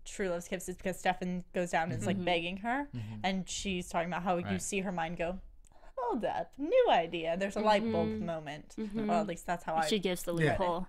True Love's kiss, is because Stefan goes down and is like begging her, and she's talking about how you see her mind go, hold up, new idea. There's a light bulb moment. Well, at least that's how She gives the loophole.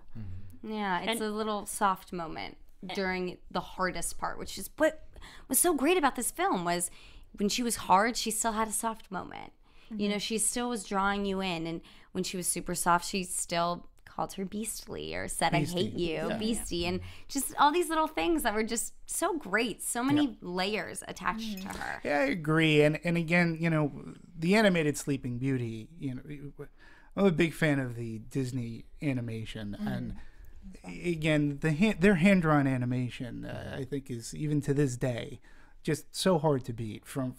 Yeah, it's a little soft moment during the hardest part, which is what was so great about this film, was when she was hard, she still had a soft moment. You know, she still was drawing you in, and when she was super soft, she still called her beastly, or said, beastie. I hate you, beastie, and just all these little things that were just so great. So many layers attached to her. Yeah, I agree. And again, you know, the animated Sleeping Beauty, you know, I'm a big fan of the Disney animation, and again, their hand-drawn animation, I think, is, even to this day, just so hard to beat. From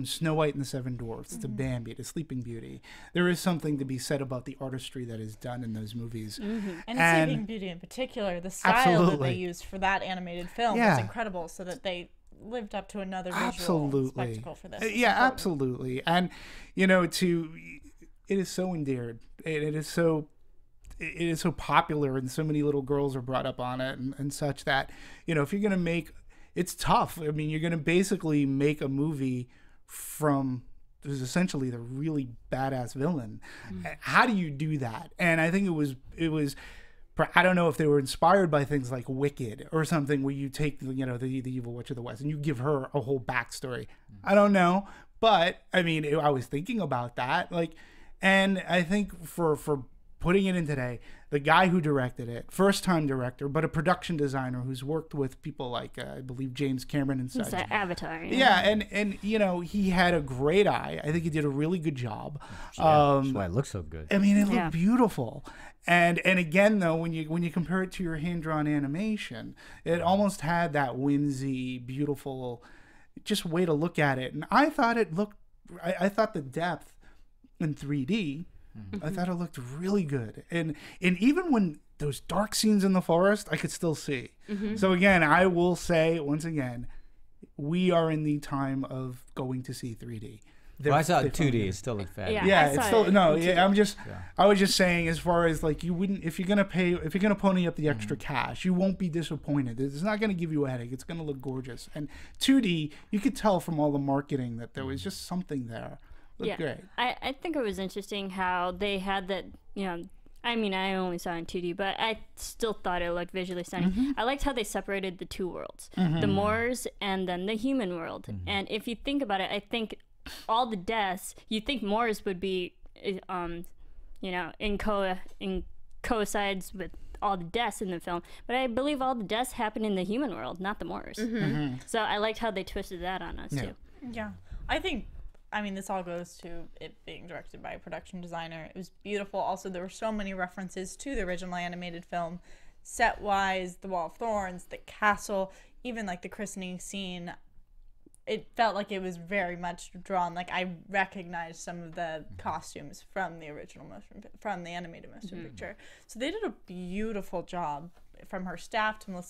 Snow White and the Seven Dwarfs to Bambi to Sleeping Beauty, there is something to be said about the artistry that is done in those movies. And Sleeping Beauty in particular, the style that they used for that animated film was incredible, so that they lived up to another visual spectacle for this. Absolutely. And you know, it is so endeared. It is so popular, and so many little girls are brought up on it, and such, that, you know, if you're gonna make, it's tough. I mean, you're going to basically make a movie from who's essentially the really badass villain. How do you do that? And I think it was, I don't know if they were inspired by things like Wicked or something, where you take, you know, the evil witch of the West and you give her a whole backstory. I don't know. But I mean, I was thinking about that. Like, and I think for putting it in today, the guy who directed it, first-time director, but a production designer who's worked with people like, I believe, James Cameron and such. It's that Avatar. Yeah, and you know, he had a great eye. I think he did a really good job. That's why it looks so good. I mean, it looked beautiful. And again, though, when you compare it to your hand-drawn animation, it almost had that whimsy, beautiful, just way to look at it. And I thought it looked, I thought the depth in 3D, I thought it looked really good. And even when those dark scenes in the forest, I could still see. So again, I will say, once again, we are in the time of going to see 3D. Well, I saw it 2D. It still looked fabulous. Yeah, it's still I was just saying, as far as like, you wouldn't, if you're gonna pony up the extra cash, you won't be disappointed. It's not gonna give you a headache. It's gonna look gorgeous. And 2D, you could tell from all the marketing that there was just something there. Looked great. I think it was interesting how they had that, you know, I mean, I only saw it in 2D, but I still thought it looked visually stunning. I liked how they separated the two worlds, the Moors and then the human world. And if you think about it, I think all the deaths, you think Moors would be, you know, coincides with all the deaths in the film, but I believe all the deaths happen in the human world, not the Moors. So I liked how they twisted that on us too. Yeah, I mean, this all goes to it being directed by a production designer. It was beautiful. Also, there were so many references to the original animated film, set-wise, the Wall of Thorns, the castle, even like the christening scene. it felt like it was very much drawn. Like I recognized some of the costumes from the from the animated motion picture. So they did a beautiful job, from her staff to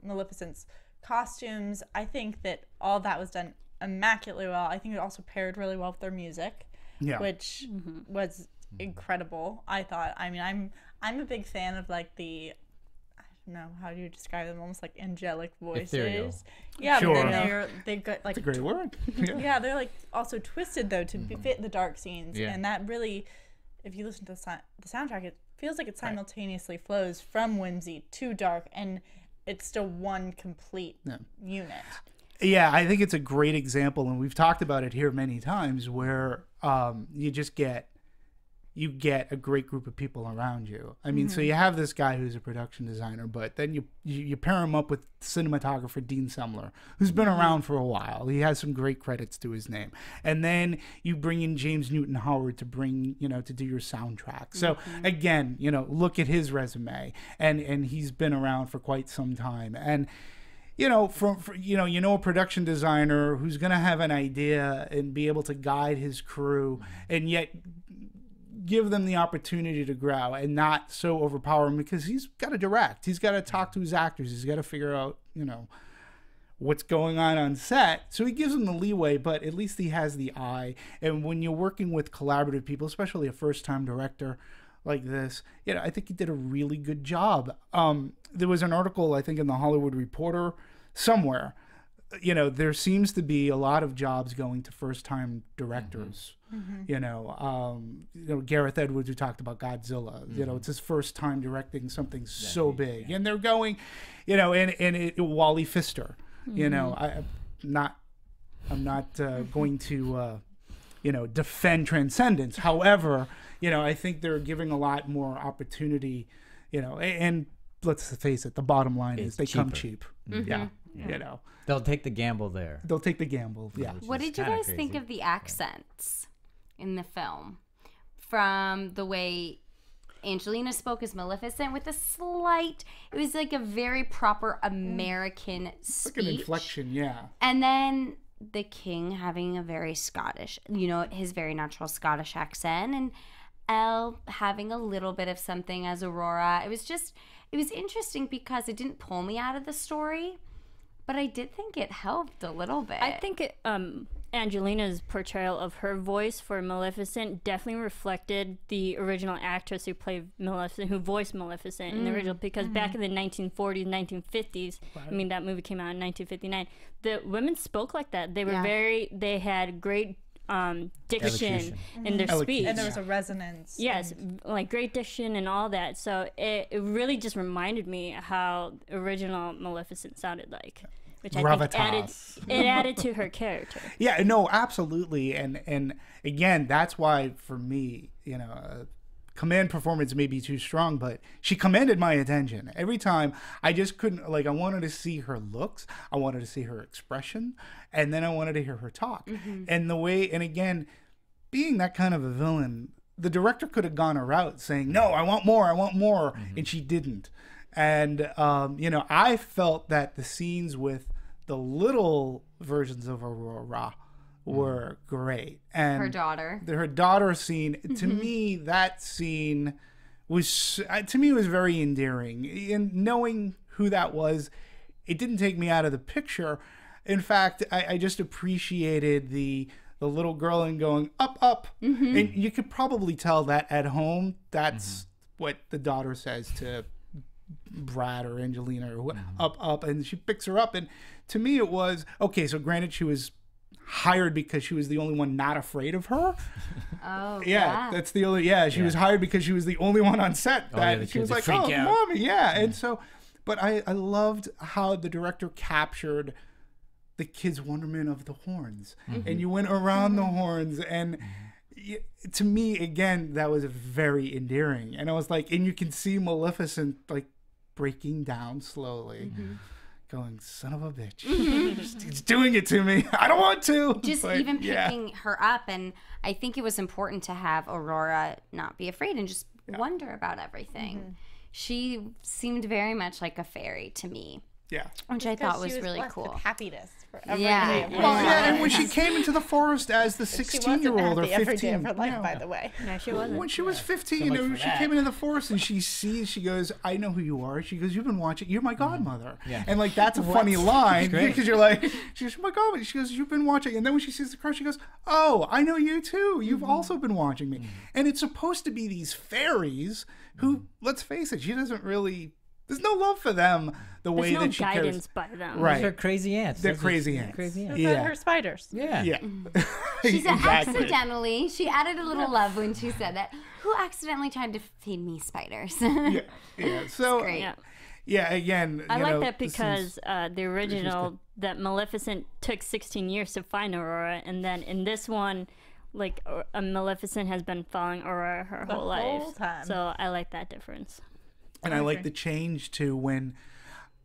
Maleficent's costumes. I think that all that was done immaculately well. I think it also paired really well with their music, which was incredible. I thought. I mean, I'm a big fan of like the, I don't know, how do you describe them? Almost like angelic voices. Ethereal. Yeah, Sure. but then they've got like That's a great word. yeah, they're like also twisted though to fit the dark scenes, and that really, if you listen to the soundtrack, it feels like it simultaneously flows from whimsy to dark, and it's still one complete unit. Yeah, I think it's a great example, and we've talked about it here many times, where you just get a great group of people around you. I mean, so you have this guy who's a production designer, but then you pair him up with cinematographer Dean Semler, who's been around for a while. He has some great credits to his name. And then you bring in James Newton Howard to to do your soundtrack. So again, look at his resume, and he's been around for quite some time. And a production designer who's going to have an idea and be able to guide his crew, and yet give them the opportunity to grow and not so overpower him, because he's got to direct. He's got to talk to his actors. He's got to figure out, what's going on set. So he gives them the leeway, but at least he has the eye. And when you're working with collaborative people, especially a first-time director like this, I think he did a really good job. There was an article, I think, in the Hollywood Reporter somewhere. There seems to be a lot of jobs going to first-time directors. Gareth Edwards, who talked about Godzilla. It's his first time directing something so big, and they're going, Wally Pfister. I'm not going to, defend Transcendence. However, I think they're giving a lot more opportunity, and let's face it, the bottom line is they come cheap. They'll take the gamble there. They'll take the gamble. Yeah. What did you guys think of the accents in the film? From the way Angelina spoke as Maleficent, with a slight, it was like a very proper American speech. Like an inflection, yeah. And then the king having a very Scottish, his very natural Scottish accent, and Elle having a little bit of something as Aurora. It was interesting because it didn't pull me out of the story, but I did think it helped a little bit. I think Angelina's portrayal of her voice for Maleficent definitely reflected the original actress who played Maleficent, who voiced Maleficent in the original, because back in the 1940s, 1950s, I mean, that movie came out in 1959, the women spoke like that. They were they had great diction in their speech. And there was a resonance. Yes, like great diction and all that. So it really just reminded me how original Maleficent sounded like, which I think added to her character. Yeah, no, absolutely. And again, that's why for me, command performance may be too strong, but she commanded my attention. Every time I just couldn't, I wanted to see her looks, I wanted to see her expression, and then I wanted to hear her talk. And the way, and again, being that kind of a villain, the director could have gone a route saying, no, I want more, and she didn't. And, I felt that the scenes with the little versions of Aurora were great. And her daughter scene, to me, that scene was very endearing. And knowing who that was, it didn't take me out of the picture. In fact, I just appreciated the little girl and going up. And you could probably tell that at home, that's what the daughter says to Brad or Angelina, or up, and she picks her up. And to me, it was okay. So granted, she was hired because she was the only one not afraid of her. That's the only. She was hired because she was the only one on set that she was like, oh, mommy, and so. But I loved how the director captured the kids' wonderment of the horns, and you went around the horns, and to me, again, that was very endearing. And I was like, and you can see Maleficent breaking down slowly. Going, son of a bitch. He's doing it to me. I don't want to. Just even picking her up. And I think it was important to have Aurora not be afraid and just wonder about everything. She seemed very much like a fairy to me. Yeah. which I thought was really blessed cool. with happiness for every Yeah. day of her Well, life. yeah, and when she came into the forest as the She wasn't 16-year-old or happy every day 15, of her life, yeah. by the way. No, she wasn't. When she was 15, much for she that. came into the forest and she goes, I know who you are. She goes, you've been watching, you're my godmother. Yeah. And like, that's a funny line great. because you're like, she goes, oh my God. She goes, you've been watching. And then when she sees the car, she goes, oh, I know you too. You've also been watching me. And it's supposed to be these fairies who, let's face it, she doesn't really, there's no love for them the way There's no that she guidance cares. by them. Right. They're crazy ants. They're That's what- crazy ants. Crazy ants. Those Yeah. are her spiders. Yeah. Yeah. She said Exactly. accidentally. She added a little love when she said that. Who accidentally tried to feed me spiders? Yeah. Yeah. So, Great. Yeah. yeah, again, I you like know, that this because is- the original, that Maleficent took 16 years to find Aurora, and then in this one, like, Maleficent has been following Aurora her The whole whole life. time. So I like that difference. And I like the change to when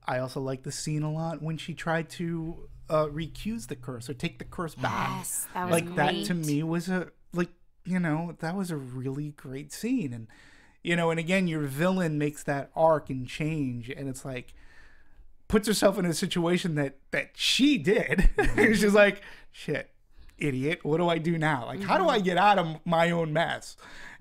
I also like the scene a lot when she tried to recuse the curse or take the curse back. Yes, that was Like that to great. me was that was a really great scene. And and again, your villain makes that arc and change, and it's like puts herself in a situation that she did. She's like, shit, idiot, what do I do now? Like, how do I get out of my own mess?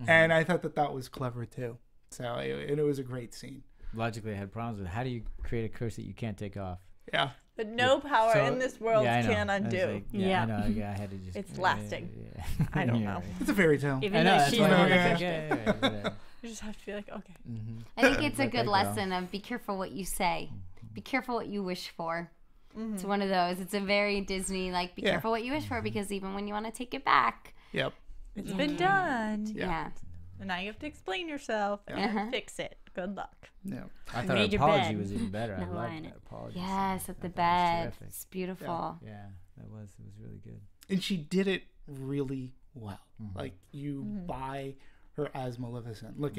And I thought that was clever too. So it was a great scene. Logically, I had problems with how do you create a curse that you can't take off? Yeah. But no power So- in this world yeah, I know. can I was undo. like, Yeah. I know. Yeah, I had to just. It's lasting. Yeah. I don't Yeah, know. right. It's a fairy tale. I Even know. though That's she's why the I one was that like, pushed it. yeah. You just have to be like, okay. I think it's a Let good that go. lesson of be careful what you say. Be careful what you wish for. It's one of those. It's a very Disney, like, be Yeah. careful what you wish for, because even when you want to take it back. Yep. It's been done. Yeah. And now you have to explain yourself and then fix it. Good luck. Yeah. I thought Made her your apology bed. was even better. I Not loved lying that it. apology. Yes, at the That was bed. terrific. It's beautiful. Yeah, it was really good. And she did it really well. Like, you buy her as Maleficent. Look,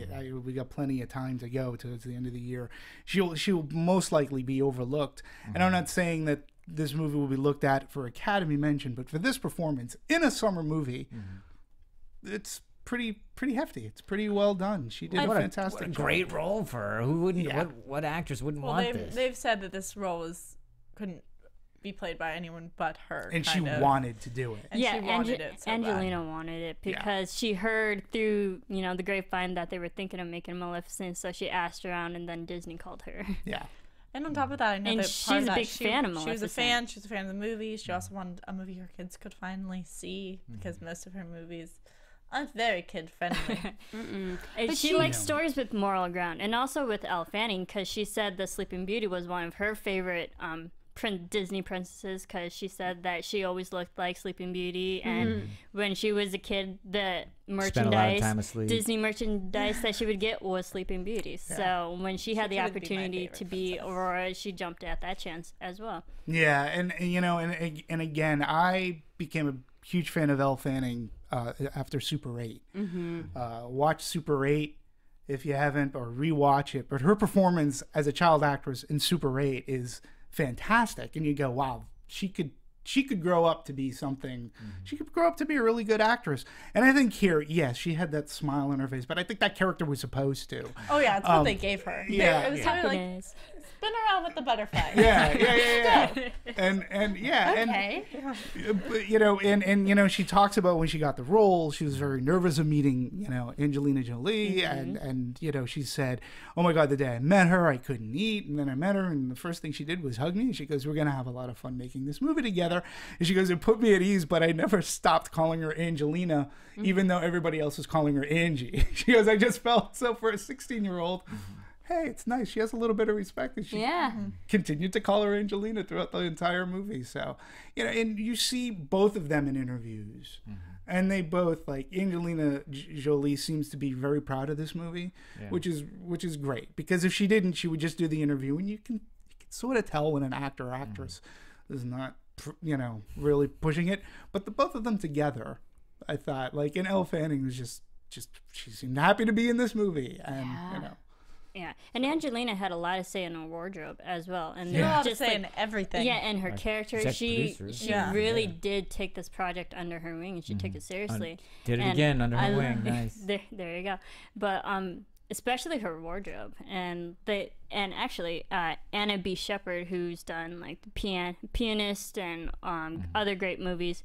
we got plenty of time to go towards the end of the year. She'll most likely be overlooked. And I'm not saying that this movie will be looked at for Academy mention, but for this performance in a summer movie, it's pretty hefty. It's pretty well done. She did a fantastic What a job. great role for her. Who wouldn't? Yeah. What actress wouldn't Well, want this? they've said that this role couldn't be played by anyone but her. And she kind of. wanted to do it. And Yeah, she wanted it so bad. Angelina wanted it because she heard through, the grapevine that they were thinking of making Maleficent, so she asked around, and then Disney called her. Yeah. And on top of that, I know And that she's part of a that, big fan of She was a Maleficent. fan. She was a fan of the movie. She also wanted a movie her kids could finally see because most of her movies aren't very kid friendly. And But she she- likes stories with moral ground, and also with Elle Fanning, because she said The Sleeping Beauty was one of her favorite Disney princesses, because she said that she always looked like Sleeping Beauty, and when she was a kid, the Spent a lot of time merchandise, asleep. Disney merchandise that she would get was Sleeping Beauty. So when she had the could be my opportunity favorite to be princess. Aurora, she jumped at that chance as well. Yeah, and again, I became a huge fan of Elle Fanning after Super 8. Watch Super 8 if you haven't, or rewatch it. But her performance as a child actress in Super 8 is fantastic, and you go, wow, she could grow up to be something. She could grow up to be a really good actress. And I think here, yes, she had that smile on her face, but I think that character was supposed to. Oh yeah, it's what they gave her. yeah, It was yeah. totally like Happiness. spin around with the butterfly. Yeah. and yeah, Okay. but she talks about when she got the role, she was very nervous of meeting Angelina Jolie, and she said, oh my God, the day I met her I couldn't eat, and then I met her and the first thing she did was hug me, and she goes, we're gonna have a lot of fun making this movie together, and she goes, it put me at ease, but I never stopped calling her Angelina, even though everybody else was calling her Angie. She goes, I just felt so for a 16-year-old. Hey, it's nice. She has a little bit of respect, and she Yeah. continued to call her Angelina throughout the entire movie. So, and you see both of them in interviews, and they both, like, Angelina Jolie seems to be very proud of this movie, which is great, because if she didn't, she would just do the interview, and you can sort of tell when an actor or actress is not, really pushing it. But the both of them together, I thought, like, and Elle Fanning was just she seemed happy to be in this movie, and Yeah, and Angelina had a lot to say in her wardrobe as well, and You're allowed to just say like, in everything. yeah, and her character, exec she producer. Yeah. really did take this project under her wing, and she took it seriously. Did it And again under her I- wing. Nice. There you go. But especially her wardrobe, and actually Anna B. Shepherd, who's done like the Pianist and other great movies.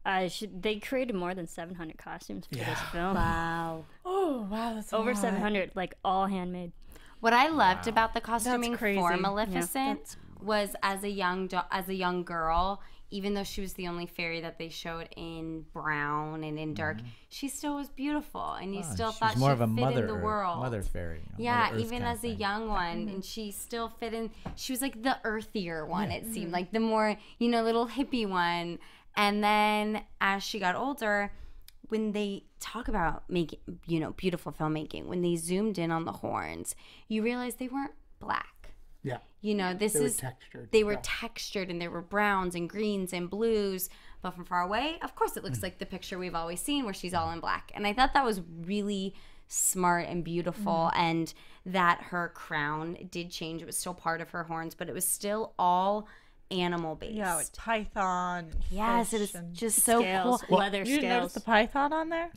They created more than 700 costumes for this film. Wow. Oh, wow, that's Over a lot. 700, like all handmade. What I loved about the costuming crazy. for Yeah, Maleficent was as a young girl, even though she was the only fairy that they showed in brown and in dark, she still was beautiful, and you still thought more she of a fit mother in the world. mother fairy. Yeah, Mother Earth even kind of as a thing. young one, and she still fit in. She was like the earthier one. It seemed like the more little hippie one. And then as she got older, when they talk about making beautiful filmmaking, when they zoomed in on the horns, you realize they weren't black. Yeah. This They were is textured. They were textured, and there were browns and greens and blues. But from far away, of course, it looks like the picture we've always seen, where she's all in black. And I thought that was really smart and beautiful, and that her crown did change. It was still part of her horns, but it was still all animal based. Yeah, like python. Yes, it was just so Scales, cool. leather You notice scales. the python on there?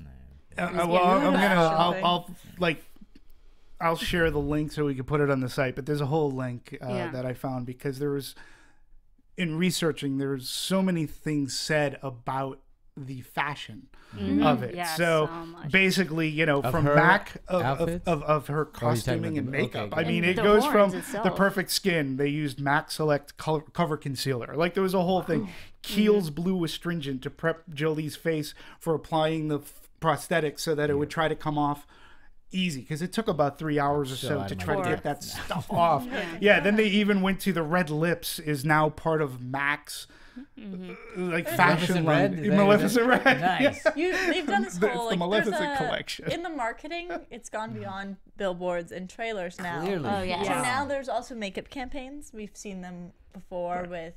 I'll share the link so we can put it on the site, but there's a whole link Yeah. that I found, because in researching, there's so many things said about the fashion of it. Yeah, so so much. basically, from her back of outfits? of her talking costuming and about makeup. okay, I mean, And it the goes from horns the itself. perfect skin. They used MAC Select cover concealer. Like, there was a whole thing. Kiehl's blue astringent to prep Jolie's face for applying the prosthetic so that it would try to come off easy, because it took about 3 hours or so out to of my try to way. get that stuff off. Yeah, then they even went to the red lips is now part of MAC's like fashion Maleficent Red? line. Is that- Maleficent Red. Nice. They've done this The- whole the like Maleficent there's a- collection. In the marketing, it's gone beyond billboards and trailers now. Clearly. Oh, yeah. So Wow. now there's also makeup campaigns. We've seen them before with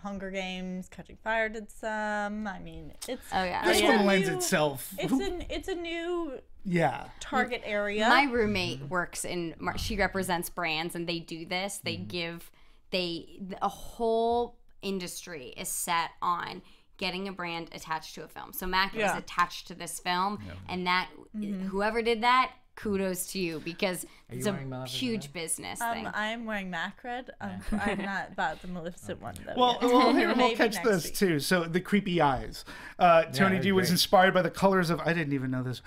Hunger Games, Catching Fire did some. I mean, it's Oh, yeah. This it's a one lends new- itself. It's a new Yeah. target area. My roommate works in. She represents brands, and they do this. They give a whole industry is set on getting a brand attached to a film. So Mac was attached to this film, and that whoever did that, kudos to you, because it's a wearing Maleficent huge business thing. I'm wearing MAC red. I'm not about the Maleficent one though. Well, yet. here, we'll Maybe catch next this week. too. So the creepy eyes. Tony they're D was great. inspired by the colors of, I didn't even know this,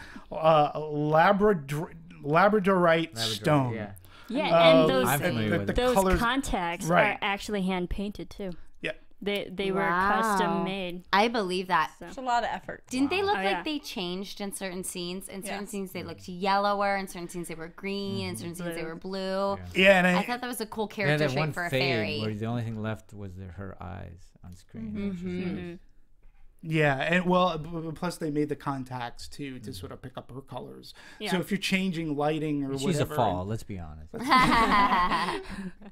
Labradorite stone. Yeah. Yeah, and I'm familiar with it. those colors- contacts Right. are actually hand painted too. Yeah. They were Wow. custom made. I believe that. It's a lot of effort. Didn't they look Oh, like yeah. they changed in certain scenes? In certain Yes. scenes they looked yellower, in certain scenes they were green, in certain scenes they were blue. Yeah, and I thought that was a cool They had character that one trait for a fade fairy. where the only thing left was her eyes on screen. Mm-hmm. yeah, and well, plus they made the contacts too to sort of pick up her colors. Yeah. So if you're changing lighting or She's whatever, a fall, let's be honest.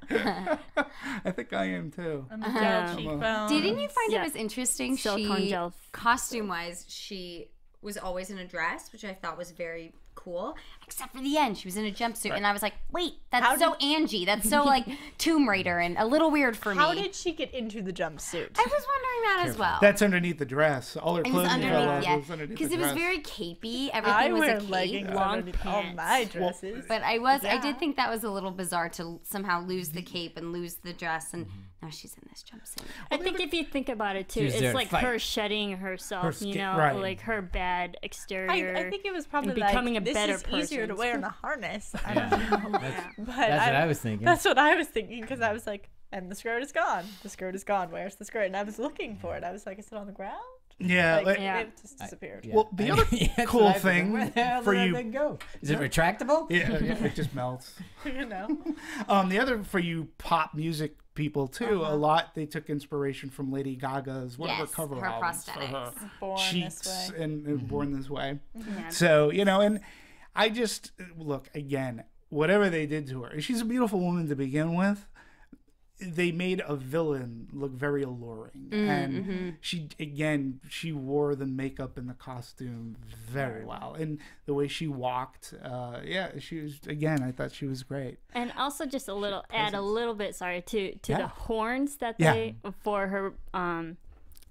I think I am too. And the gel cheekbone. Didn't you find Yeah. it was interesting? Silicone gel. Costume wise, she was always in a dress, which I thought was very cool. Except for the end, she was in a jumpsuit, and I was like, "Wait, that's How so Angie. That's so like Tomb Raider, and a little weird for How me." did she get into the jumpsuit? I was wondering that as well. That's underneath the dress. All her it was clothing fell underneath, off. yeah, It was underneath because the it was dress. very capey. I Everything was wear a cape. leggings long underneath all pants. my dresses. But I Yeah. did think that was a little bizarre to somehow lose the cape and lose the dress, and now she's in this jumpsuit. I think if you think about it too, She was there it's to like fight. her shedding herself, right. like her bad exterior. I think it was probably and becoming like, a this better is easier to person. wear in a harness. I don't know. But That's what I was thinking. That's what I was thinking, because I was like, and the skirt is gone. The skirt is gone. Where's the skirt? And I was looking for it. I was like, is it on the ground? Yeah, like, Yeah. It just disappeared. Yeah. Well, the other Yeah, that's cool what I was thinking. thing Where the hell for did you- that thing go? Is it retractable? yeah, it just melts. You know? The other for you pop music people too, a lot they took inspiration from Lady Gaga's one of Yes, her cover her albums for her prosthetics. Born Cheeks this way. and Born This Way. Yeah. So and I just look again, whatever they did to her, she's a beautiful woman to begin with. They made a villain look very alluring, and she wore the makeup and the costume very well, and the way she walked, she was, again, I thought she was great. And also just a little add a little bit, sorry, to Yeah. the horns that Yeah. they for her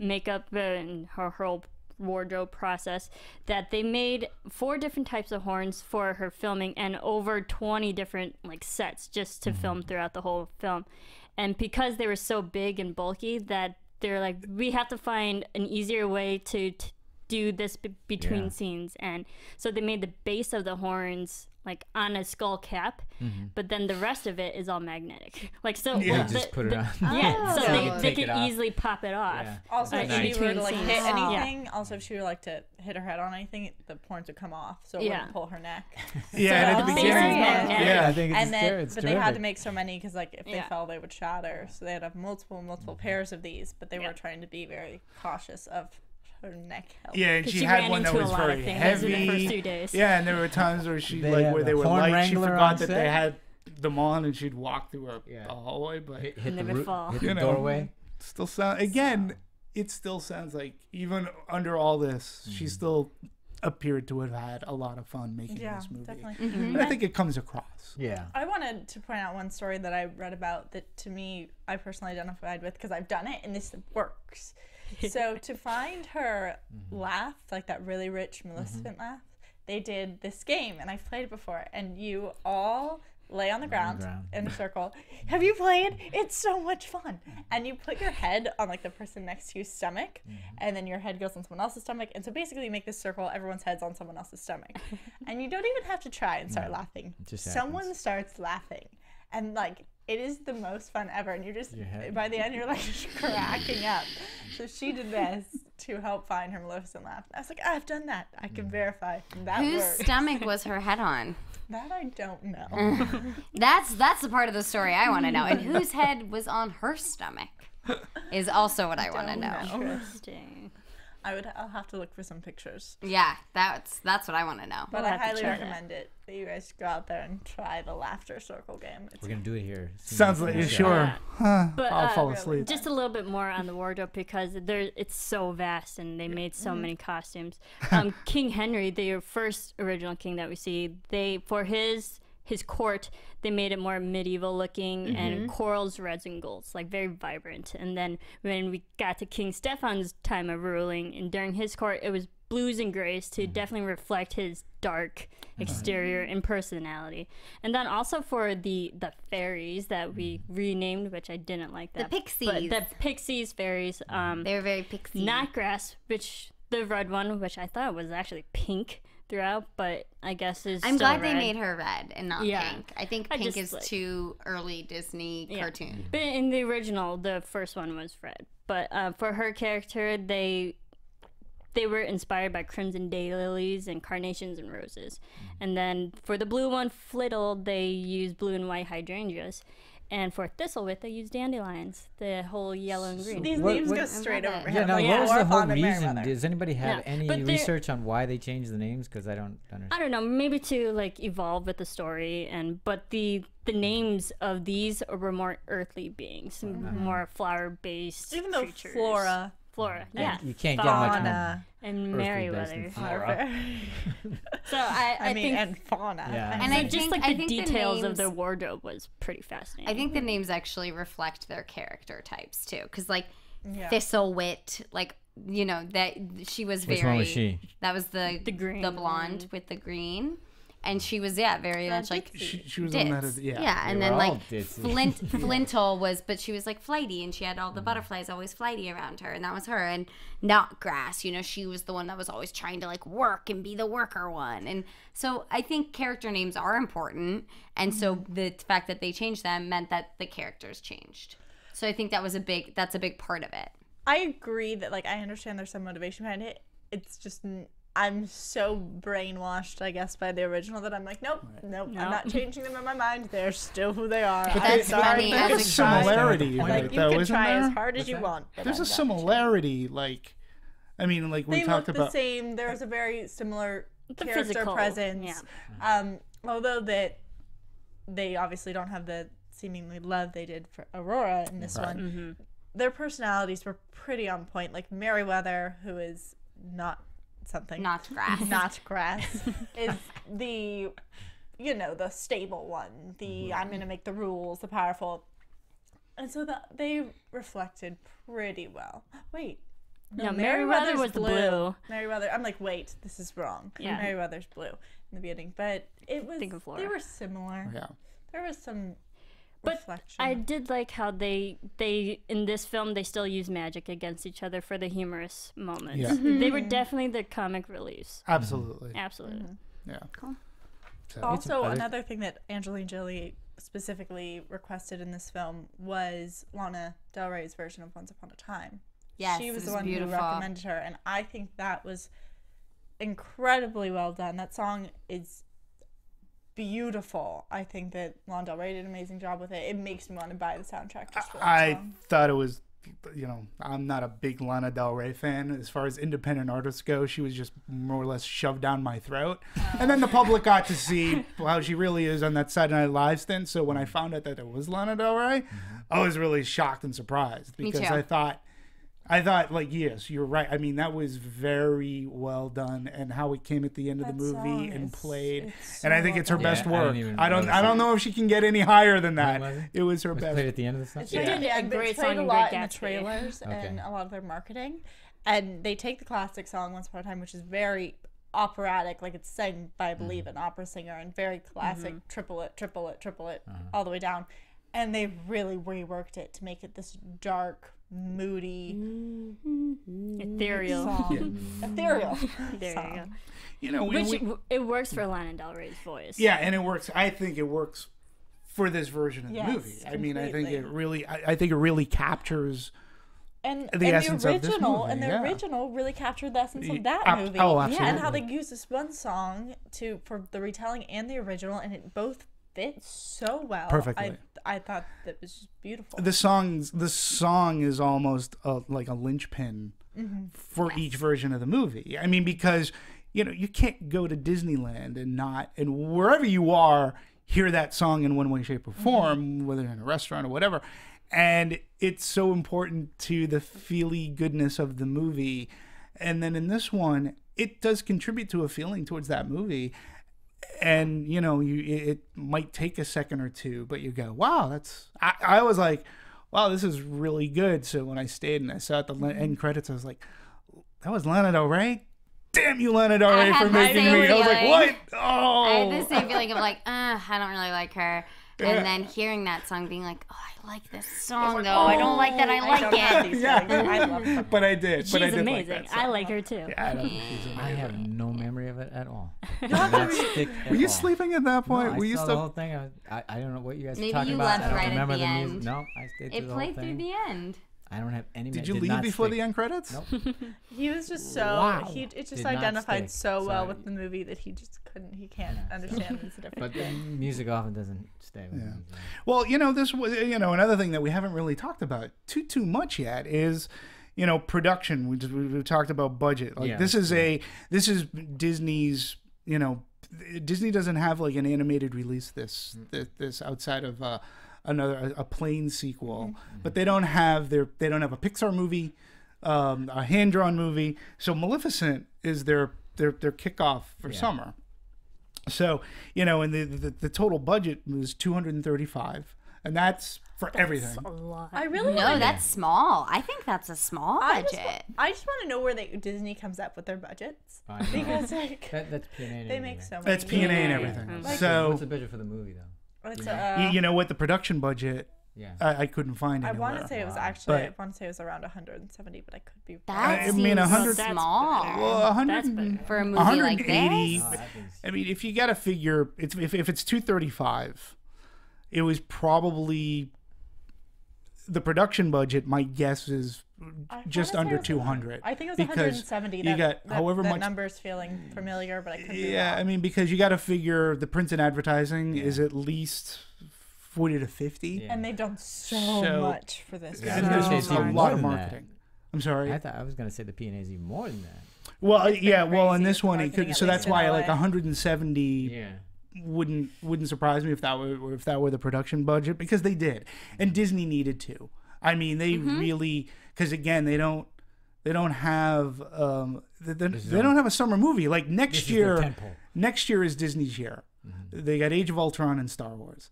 makeup and her whole wardrobe process that they made 4 different types of horns for her filming and over 20 different like sets just to film throughout the whole film. And because they were so big and bulky that they're like, we have to find an easier way to do this between scenes. And so they made the base of the horns like on a skull cap, but then the rest of it is all magnetic. Like, so just put it on. Yeah, so So they could easily pop it off. Yeah. Also, if Nice. she were to like Between hit scenes. anything, also if she were like to hit her head on anything, the horns would come off, so it wouldn't pull her neck. Yeah, and at the So- beginning, Yeah. Yeah, I think it's And then, it's but they had to terrific. make so many because like if they Yeah. fell, they would shatter. So they had to have multiple pairs of these, but they were trying to be very cautious of her neck health. yeah, and 'Cause she she had ran one that into a was lot of very things in the heavy. first 2 days. Yeah, and there were times where she They like had where a they were horn light. She wrangler forgot on that set? they had them on, and she'd walk through a Yeah. hallway. But hit And the they would roo- fall. hit You the know, doorway. still sound again. It still sounds like even under all this, she still appeared to have had a lot of fun making Yeah, this movie. definitely. And I think it comes across. Yeah. I wanted to point out one story that I read about that to me I personally identified with because I've done it and this works. So to find her laugh, like that really rich Maleficent laugh, they did this game and I've played it before, and you all lay on the ground in a circle. Have you played? It's so much fun. And you put your head on like the person next to your stomach, and then your head goes on someone else's stomach, and so basically you make this circle, everyone's head's on someone else's stomach. And you don't even have to try and start laughing. just Someone happens. starts laughing, and like it is the most fun ever, and you're just Your head. by the end you're like just cracking up. So she did this to help find her Maleficent laugh. I was like, I've done that. I can verify that Whose works. stomach was her head on? That I don't know. That's the part of the story I want to know. And whose head was on her stomach is also what I want to Don't know. know. Interesting. I'll have to look for some pictures. Yeah, that's what I want to know. But We'll I have to highly try that. recommend it that you guys go out there and try the laughter circle game. It's We're gonna do it here. Sounds like Yeah. sure. Huh, But, I'll fall really asleep. Just a little bit more on the wardrobe because it's so vast and they made so many costumes. King Henry, the first original king that we see, for his court, they made it more medieval looking and corals, reds, and golds, like very vibrant. And then when we got to King Stefan's time of ruling, and during his court, it was blues and grays to definitely reflect his dark exterior and personality. And then also for the fairies that we renamed, which I didn't like that. The pixies. But the pixies, fairies. They were very pixie. Not grass, which the red one, which I thought was actually pink throughout, but I guess is I'm still glad they red. made her red and not Yeah. pink. I think I pink just, is like- too early Disney cartoon. But in the original, the first one was red. But for her character, they were inspired by crimson daylilies and carnations and roses. And then for the blue one, Flittle, they used blue and white hydrangeas. And for Thistlewit, they used dandelions, the whole yellow and green. These What- names what- go straight love over it. Yeah, him. now Like, what was the Dwarf whole on the reason? Merriweather. Does anybody have No, any but there- research on why they changed the names? Because I don't I understand. don't know, maybe to like evolve with the story, but the names of these were more earthly beings, more flower based. Even though creatures. Flora yeah, You can't get much more. fauna and earthly based Merriweather. than Flora. So I mean, think and fauna. Yeah. And so I just think- like I the think the details of names- their wardrobe was pretty fascinating. I think the names actually reflect their character types too, because like Yeah. Thistlewit, like that she was Which very. one was she? That was the green the blonde with the green, and she was very much like She was on that. Ditz. Yeah. and They then were all like ditzy. Flintle was, but she was like flighty, and she had all the butterflies always flighty around her, and that was her. And not grass, she was the one that was always trying to like work and be the worker one. And so I think character names are important, and so the fact that they changed them meant that the characters changed. So I think that's a big part of it. I agree that, like, I understand there's some motivation behind it. It's just, I'm so brainwashed, I guess, by the original that I'm like, nope, I'm not changing them in my mind. They're still who they are. I'm that's sorry. funny There's a as a similarity, Like, right, you though, can isn't try there? as hard as you want. but There's I'm a not similarity, like, I mean, like we They talked look about. the same. There's a very similar character physical, presence. Although that they obviously don't have the seemingly love they did for Aurora in this one. Their personalities were pretty on point. Like Merriweather, who is not something, Not grass. not grass, is the the stable one. The I'm gonna make the rules, the powerful. And so they reflected pretty well. Wait, No, Merriweather was the blue. Merriweather. I'm like, wait, this is wrong. Yeah. Merriweather's blue in the beginning, but it was. Think of Flora. They were similar. Yeah. There was some But reflection. I did like how they in this film they still use magic against each other for the humorous moments. Yeah. They were definitely the comic reliefs. Absolutely. Absolutely. Yeah. Cool. So, Also, another thing that Angelina Jolie specifically requested in this film was Lana Del Rey's version of Once Upon a Time. Yes, She was it the was one beautiful. who recommended her, and I think that was incredibly well done. That song is beautiful. I think that Lana Del Rey did an amazing job with it. It makes me want to buy the soundtrack just for that I song. thought it was, I'm not a big Lana Del Rey fan. As far as independent artists go, she was just more or less shoved down my throat. And then the public got to see how she really is on that Saturday Night Live stint. So when I found out that it was Lana Del Rey, I was really shocked and surprised because Me too. I thought, like, yes, you're right. I mean, that was very well done, and how it came at the end of the That movie song and is- played. it's And I so think well it's her done. best Yeah, I work. didn't even I notice don't know if she can get any higher than that. was it? It was her Was best. played at the end of the song? It's played at the end, but Great it's song played a in lot Great in the Gatsby. trailers Okay. and a lot of their marketing. And they take the classic song Once Upon a Time, which is very operatic, like it's sang by, I believe, an opera singer, and very classic, triple it, all the way down. And they really reworked it to make it this dark, moody Ethereal. song. Ethereal. There song. you go. You know, Which it works for Lana Del Rey's voice. yeah, and it works. I think it works for this version of the Yes, movie. I mean, I think completely. I think it really captures And the essence of this original, movie, and the yeah. original really captured the essence of that Ab- movie. oh, And how absolutely. they used this one song for the retelling and the original, and it both fit so well. Perfectly. I thought that was just beautiful. the song is almost like a linchpin for each version of the movie. I mean, because you can't go to Disneyland and wherever you are hear that song in one way, shape, or form, whether in a restaurant or whatever. And it's so important to the feely goodness of the movie. And then in this one, it does contribute to a feeling towards that movie. And it might take a second or two, but you go, wow, I was like, wow, this is really good. So when I stayed and I saw at the end credits, I was like, that was Lana Del Rey? Damn you, Lana Del Rey, had for the making same me. I was like, feeling. what? I had the Oh. same feeling of like, I don't really like her. Yeah. And then hearing that song, being like, oh, I like this song though. I don't like that I I like don't have it. these Yeah. feelings. I love them. But I did. She's but I did amazing. Like that I song. like her too. Yeah, I don't think she's I amazing. have no memory of it at all. Did not stick at Were you all. sleeping at that point? No, Were I you saw the still? whole thing. I don't know what you guys Maybe are talking you about. left I don't right at remember the the music. end. No, I stayed through It the played whole through thing. the end. I don't have any. Did it you did leave not before stick. the end credits? Nope. He was just so Wow. it just Did not identified stick. so well So- with the movie that he can't understand it's a different But the music often doesn't stay with Yeah. me. so. Well, this was, another thing that we haven't really talked about too much yet is, production. We've talked about budget. Like Yeah, this is Disney's. Disney doesn't have like an animated release this outside of a plain sequel, but they don't have a Pixar movie, a hand drawn movie. So Maleficent is their kickoff for summer. So, and the total budget was $235, and that's for everything. A lot. I really No, wanna- that's small. I think that's a small I budget. just want to know where Disney comes up with their budgets I know. because like That's P&A. and they make everything. so many. That's P&A and Yeah. everything. Like- So What's the budget for the movie though? It's, you know what, the production budget, Yeah. I couldn't find I anywhere. want to say it was Wow. actually. But- I want to say it was around 170, but I could be. That I seems mean, 100 small That's Well, 100 That's better. for a movie like 180. this. Oh, that is- I mean, if you got to figure, if it's 235, it was probably the production budget. My guess is I just wanna say under it was 200. I think it was because 170. you That, got however that much. number's feeling familiar, but I could be Yeah, wrong. I mean, because you got to figure the print and advertising is at least 40 to 50. Yeah. And they've done so So- much for this. Yeah, And I was there's gonna say also it's a even lot more of than that. marketing. I'm sorry. I was gonna say the P&A is even more than that. Well, It's been yeah. Well, in crazy this with the one, it marketing, could. at So least that's in why, LA. like 170 Yeah. wouldn't surprise me if that were the production budget, because they did, and Disney needed to. I mean, they really, because again, they don't have they don't have a summer movie like next This is their year. tentpole. Next year is Disney's year. They got Age of Ultron and Star Wars.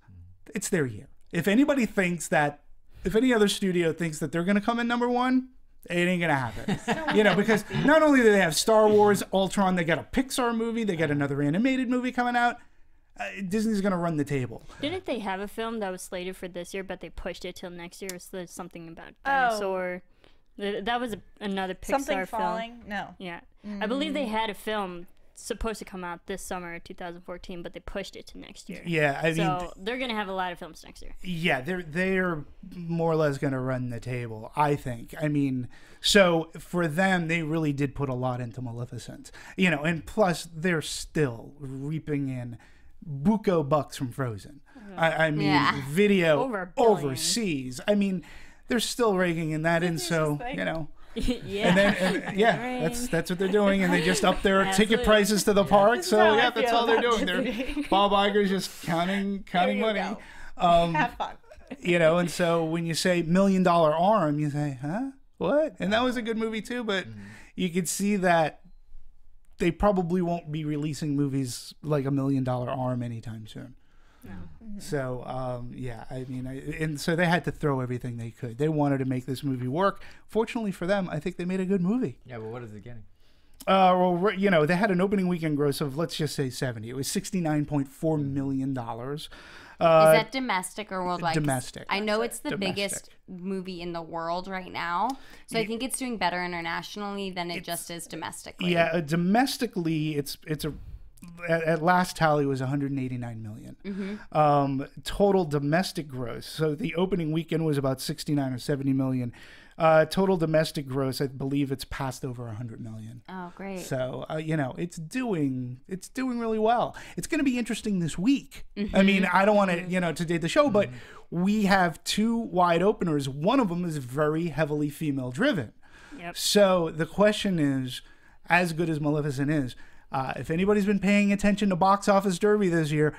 It's their year. If anybody thinks that, if any other studio thinks that they're going to come in number one, It ain't gonna happen. You know, because not only do they have Star Wars, Ultron, they got a Pixar movie, they got another animated movie coming out. Disney's gonna run the table. Didn't they have a film that was slated for this year, but they pushed it till next year? So there's something about dinosaur. That was another Pixar Something film. falling? No. Yeah, I believe they had a film supposed to come out this summer, 2014, but they pushed it to next year. Yeah, I mean, so they're gonna have a lot of films next year. yeah, they're more or less gonna run the table, I think. I mean, so for them, they really did put a lot into Maleficent, you know, and plus they're still reaping in buco bucks from Frozen. I mean, video Over $1 billion. overseas. I mean, they're still raking in that in, so you know. Yeah. And then, that's what they're doing, and they just up their ticket prices to the park. So how I yeah, that's feel all they're about doing. Disney. Bob Iger's just counting There you money. go. Um, Have fun. you know, and so when you say $1 Million Arm, you say, huh? What? And that was a good movie too, but you could see that they probably won't be releasing movies like $1 Million Arm anytime soon. No. So, yeah, I mean, and so they had to throw everything they could. They wanted to make this movie work. Fortunately for them, I think they made a good movie. Yeah, but what is it getting? Well, you know, they had an opening weekend gross of, let's just say 70. It was $69.4 million. Is that domestic or worldwide? 'Cause Domestic. I know it's the Domestic. biggest movie in the world right now. So I think it's doing better internationally than it just is domestically. Yeah, domestically, it's at last tally was 189 million. Total domestic gross. So the opening weekend was about 69 or 70 million. Total domestic gross, I believe it's passed over 100 million. Oh, great. So you know, it's doing really well. It's going to be interesting this week. I mean, I don't want to to date the show, but we have two wide openers. One of them is very heavily female driven. Yep. So the question is, as good as Maleficent is, if anybody's been paying attention to Box Office Derby this year,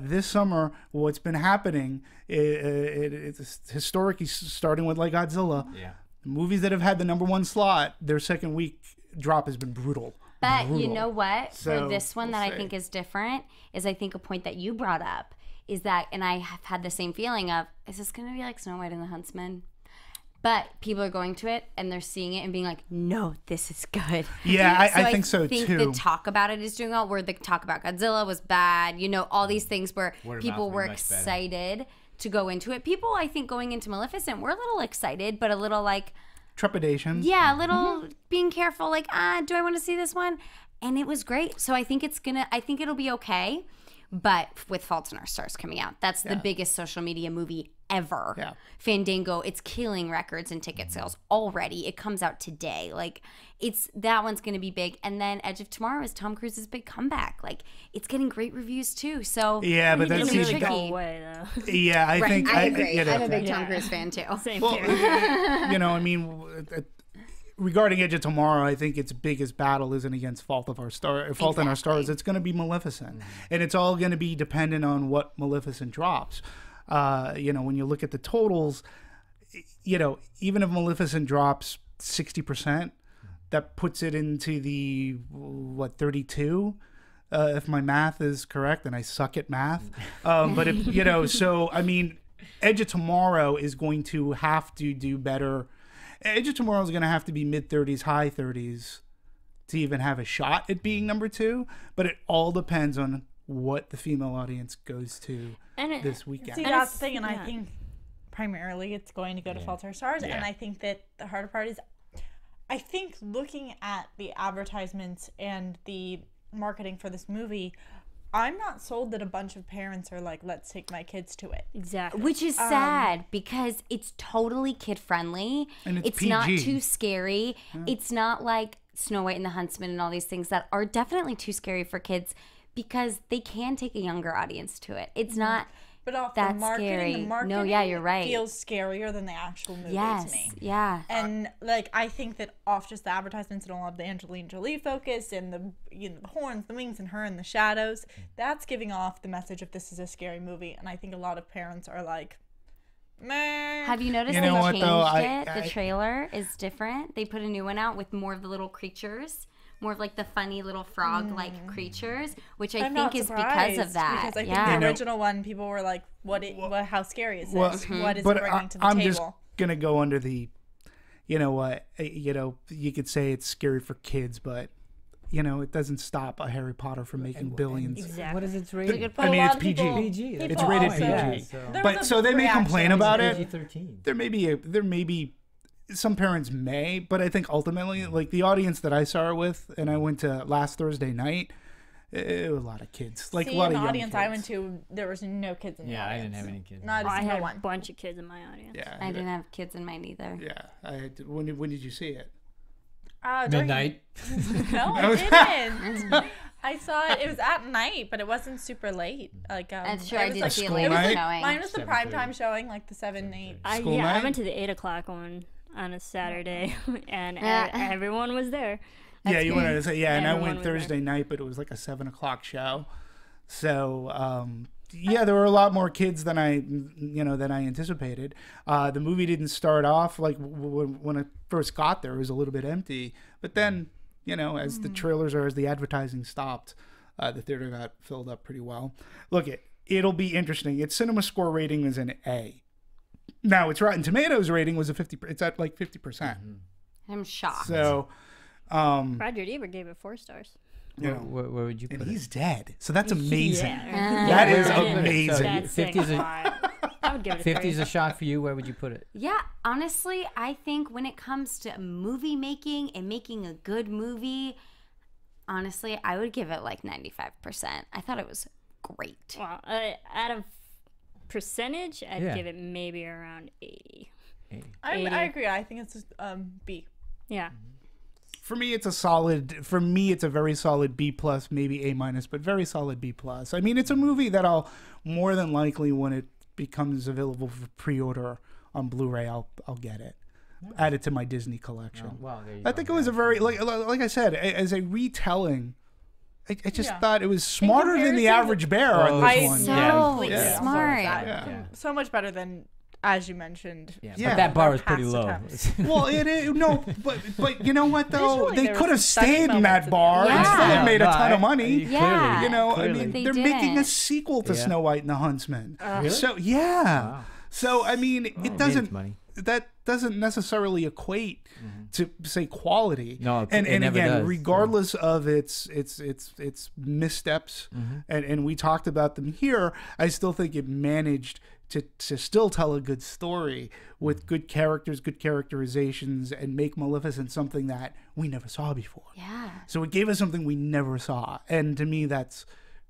this summer, what's been happening, it's historically starting with like Godzilla. Yeah. Movies that have had the #1 slot, their second week drop has been brutal. But you Brutal. know what? So, For this one that we'll I think see. is different is I think a point that you brought up is that, and I have had the same feeling of, is this going to be like Snow White and the Huntsman? But people are going to it and they're seeing it and being like, no, this is good. Yeah, I think so, I think too. the talk about it is doing well, where the talk about Godzilla was bad, all these things where Word of people mouth were would be much better. excited to go into it. People, I think, going into Maleficent were a little excited, but a little like, Trepidation. yeah, a little being careful, like, do I want to see this one? And it was great. So I think it'll be okay. But with Fault in Our Stars coming out, that's the biggest social media movie ever. Yeah. Fandango, it's killing records and ticket sales already. It comes out today. Like, that one's going to be big. And then Edge of Tomorrow is Tom Cruise's big comeback. Like, it's getting great reviews too. So Yeah, but It that's didn't really even, go away though. yeah, I right, think I agree. you know, I'm a big Tom Yeah. Cruise fan too. Same well, here. I mean, regarding Edge of Tomorrow, I think its biggest battle isn't against Fault in Our Stars. It's going to be Maleficent, and it's all going to be dependent on what Maleficent drops. When you look at the totals, even if Maleficent drops 60%, that puts it into the 32. If my math is correct, and I suck at math, but if so I mean, Edge of Tomorrow is going to have to do better. Edge of Tomorrow is going to have to be mid-30s, high 30s to even have a shot at being #2. But it all depends on what the female audience goes to this weekend. See, And that's it's- the thing, and I yeah. think primarily it's going to go to Fault in Our Stars, and I think that the harder part is, I think looking at the advertisements and the marketing for this movie, I'm not sold that a bunch of parents are like, let's take my kids to it. Exactly. Which is sad because it's totally kid friendly. And it's not PG. too scary. It's not like Snow White and the Huntsman and all these things that are definitely too scary for kids because they can take a younger audience to it. It's not But off that the marketing, scary. the marketing No, yeah, you're right. feels scarier than the actual movie to Yes. me. Yeah. And like I think that off just the advertisements and all of the Angelina Jolie focus and the the horns, the wings, and her in the shadows, that's giving off the message of this is a scary movie. And I think a lot of parents are like, meh. Have you noticed You they know what, changed though? The trailer is different. They put a new one out with more of the little creatures, more of like the funny little frog-like creatures, which I I'm think not is because surprised, of that. Because I think yeah. the original one, people were like, "What? How scary is this? Well, What is it but bringing to the I'm table?" just gonna go under the, you know what, you could say it's scary for kids, but it doesn't stop a Harry Potter from making billions. Exactly. What is its rating? I mean, it's PG. PG. It's rated PG. Yeah, But so they may complain about it. PG-13. There may be some parents may, but I think ultimately, like the audience that I saw it with, and I went to last Thursday night, it was a lot of kids. Like a lot of young audience kids. I went to, there was no kids in the Yeah, I audience. didn't have any kids. Not a I single had a one. bunch of kids in my audience. Yeah, I didn't have kids in mine either. Yeah, I had to, when did you see it? Midnight. No, I didn't. I saw it. It was at night, but it wasn't super late. Like I'm sure it I was did like, see a school later night? showing. Mine was the 7:30. primetime showing, like the 7, 8. School I night? went to the 8 o'clock one on a Saturday, and everyone was there. Yeah, you wanted to say and I Everyone went was there. Thursday night, but it was like a 7 o'clock show. So yeah, there were a lot more kids than I anticipated. The movie didn't start off like when I first got there, it was a little bit empty, but then as the trailers or as the advertising stopped, the theater got filled up pretty well. Look, it'll be interesting. Its cinema score rating is an A. Now its Rotten Tomatoes rating was it's at like 50%. I'm shocked. So Roger Ebert gave it 4 stars. Where would you put and it? he's dead. So that's amazing. Yeah. That is Where would you put it? amazing. So That's 50 is sick. a, I would give it a 50 is 3. a shot for you. Where would you put it? Yeah, honestly, I think when it comes to movie making and making a good movie, honestly, I would give it like 95%. I thought it was great. Well, out of percentage, I'd Yeah. give it maybe around 80. I 80. agree. I think it's B. Yeah. For me, it's a very solid B plus, maybe A minus, but very solid B plus. I mean, it's a movie that I'll more than likely, when it becomes available for pre-order on Blu-ray, I'll get it, add it to my Disney collection. Wow, there you I go. think it was a very like I said, as a retelling. I just Yeah. thought it was smarter than the comparison- average bear on this one. So Yeah. smart. Yeah. So much better than, as you mentioned. Yeah, Yeah. but that bar Their was pretty past low. attempts. Well, no, but you know what though? Visually, They there could was have stunning stayed in moments that at the bar end. and still have Yeah. made a ton of money. Yeah. You know, I Clearly. mean, They they're making a didn't. sequel to Yeah. Snow White and the Huntsman. Really? So yeah. Wow. So I mean, Well, it made its doesn't. money. That doesn't necessarily equate to say quality. No, and it never again, does. regardless of its missteps, and we talked about them here, I still think it managed to still tell a good story with good characters, good characterizations, and make Maleficent something that we never saw before. Yeah. So it gave us something we never saw, and to me, that's